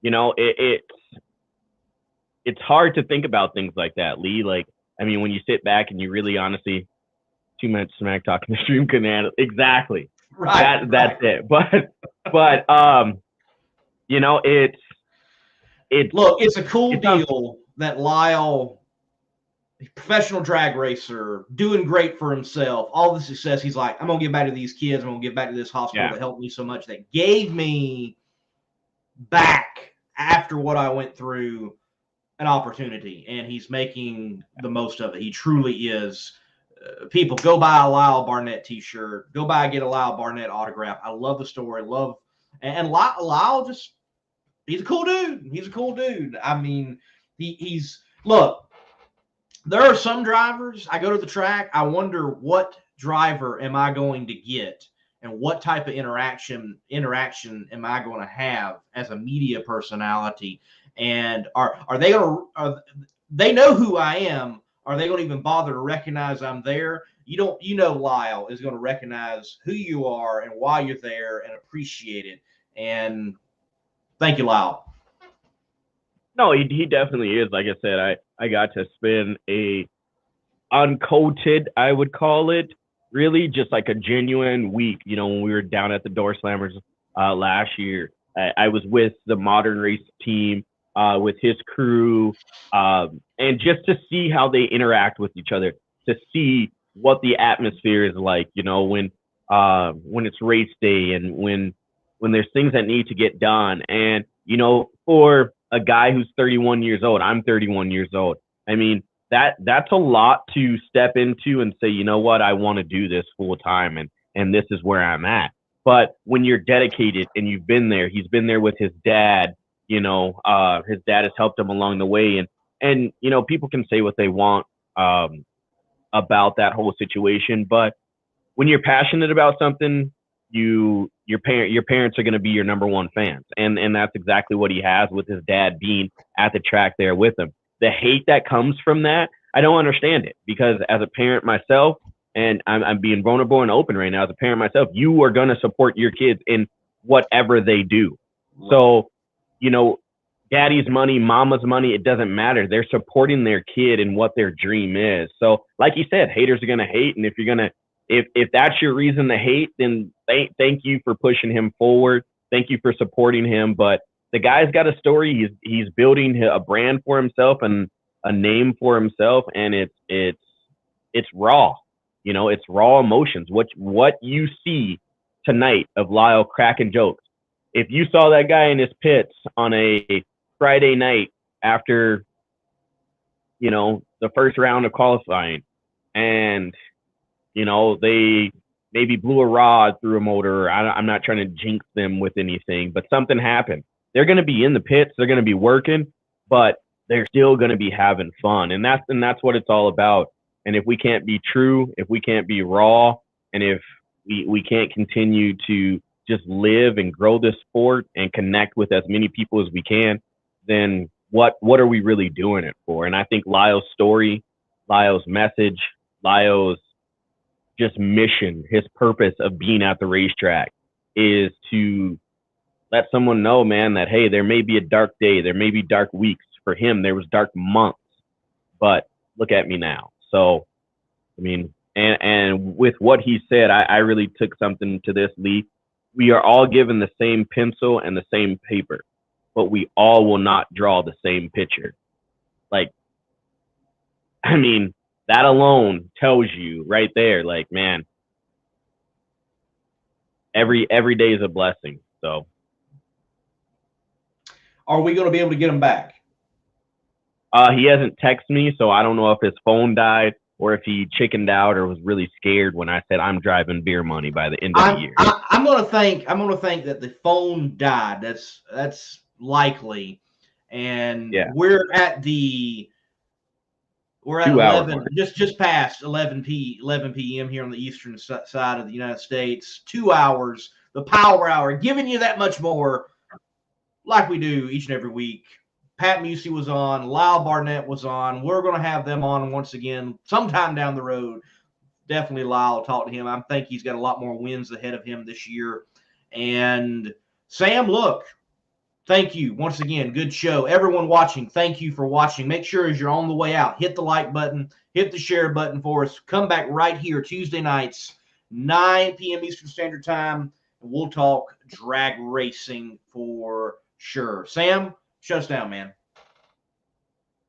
know, it's hard to think about things like that, Lee. Like, I mean, when you sit back and you really honestly, too much smack talk in the stream couldn't handle exactly. Right. That's it. But you know, it's look, it's a cool deal that Lyle, professional drag racer, doing great for himself, all the success. He's like, I'm gonna give back to these kids. I'm gonna give back to this hospital that helped me so much, that gave me back after what I went through an opportunity, and he's making the most of it. He truly is. People, go buy a Lyle Barnett t-shirt. Go buy, get a Lyle Barnett autograph. I love the story. And Lyle just, he's a cool dude. He's a cool dude. I mean, he's look, there are some drivers, I go to the track, I wonder what driver am I going to get and what type of interaction am I going to have as a media personality? And are they they know who I am? Are they going to even bother to recognize I'm there? You know, Lyle is going to recognize who you are and why you're there and appreciate it. And thank you, Lyle. No, he definitely is. Like I said, I got to spend a uncoated, I would call it, really just like a genuine week. You know, when we were down at the Door Slammers last year, I was with the Modern Race team, with his crew, and just to see how they interact with each other, to see what the atmosphere is like, you know, when it's race day and when there's things that need to get done. And, you know, for a guy who's 31 years old, I'm 31 years old. I mean, that's a lot to step into and say, you know what, I want to do this full time and this is where I'm at. But when you're dedicated and you've been there, he's been there with his dad, you know, his dad has helped him along the way. And, you know, people can say what they want about that whole situation. But when you're passionate about something, your parents are going to be your number one fans. And that's exactly what he has with his dad being at the track there with him. The hate that comes from that, I don't understand it, because as a parent myself, and I'm being vulnerable and open right now as a parent myself, you are going to support your kids in whatever they do. So, daddy's money, mama's money, it doesn't matter. They're supporting their kid in what their dream is. So like you said, haters are going to hate. And if that's your reason to hate, then thank you for pushing him forward. Thank you for supporting him. But the guy's got a story. He's building a brand for himself and a name for himself. And it's raw, it's raw emotions. What you see tonight of Lyle cracking jokes. If you saw that guy in his pits on a Friday night after, the first round of qualifying, and, they maybe blew a rod through a motor. I'm not trying to jinx them with anything, but something happened. They're going to be in the pits. They're going to be working, but they're still going to be having fun. And that's what it's all about. And if we can't be true, if we can't be raw, and if we can't continue to just live and grow this sport and connect with as many people as we can, then what are we really doing it for? And I think Lyle's story, Lyle's message, Lyle's just mission, his purpose of being at the racetrack is to let someone know, man, that, hey, there may be a dark day, there may be dark weeks. For him, there was dark months, but look at me now. So, and with what he said, I really took something to this, Lee. We are all given the same pencil and the same paper, but we all will not draw the same picture. That alone tells you right there, man, every day is a blessing. So, are we going to be able to get him back? He hasn't texted me, so I don't know if his phone died or if he chickened out or was really scared when I said I'm driving beer money by the end of the year. I'm going to think that the phone died. That's likely, and we're at 11, just past 11 p.m. here on the eastern side of the United States. 2 hours, the Power Hour, giving you that much more, like we do each and every week. Pat Musi was on, Lyle Barnett was on. We're going to have them on once again sometime down the road. Definitely Lyle, talk to him. I think he's got a lot more wins ahead of him this year. And Sam, look, thank you once again. Good show. Everyone watching, thank you for watching. Make sure as you're on the way out, hit the like button, hit the share button for us. Come back right here Tuesday nights, 9 p.m. Eastern Standard Time, and we'll talk drag racing for sure. Sam, shut us down, man.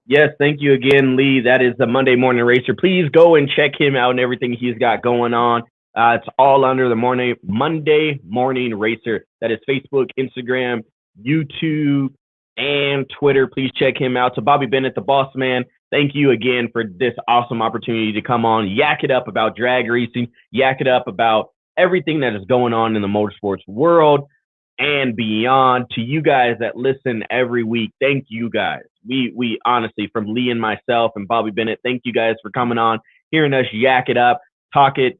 Yes, thank you again, Lee. That is the Monday Morning Racer. Please go and check him out and everything he's got going on. It's all under the Monday Morning Racer. That is Facebook, Instagram, YouTube, and Twitter. Please check him out. So Bobby Bennett, the boss man, thank you again for this awesome opportunity to come on, yak it up about drag racing, yak it up about everything that is going on in the motorsports world and beyond. To you guys that listen every week, thank you guys. We honestly, from Lee and myself and Bobby Bennett, thank you guys for coming on, hearing us yak it up, talk it,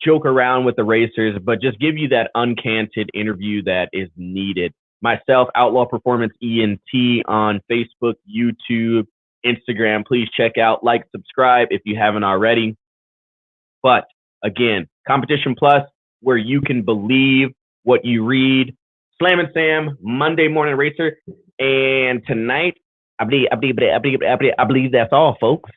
joke around with the racers, but just give you that uncanted interview that is needed. Myself, Outlaw Performance ENT on Facebook, YouTube, Instagram. Please check out, like, subscribe if you haven't already. But again, Competition Plus, where you can believe what you read. Slam and Sam, Monday Morning Racer. And tonight, I believe that's all, folks.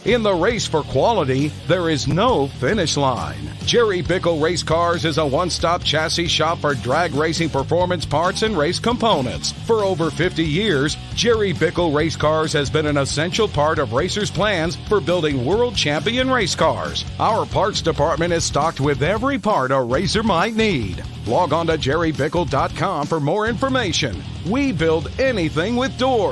In the race for quality, there is no finish line. Jerry Bickle Race Cars is a one-stop chassis shop for drag racing performance parts and race components. For over 50 years, Jerry Bickle Race Cars has been an essential part of racers' plans for building world champion race cars. Our parts department is stocked with every part a racer might need. Log on to jerrybickle.com for more information. We build anything with doors.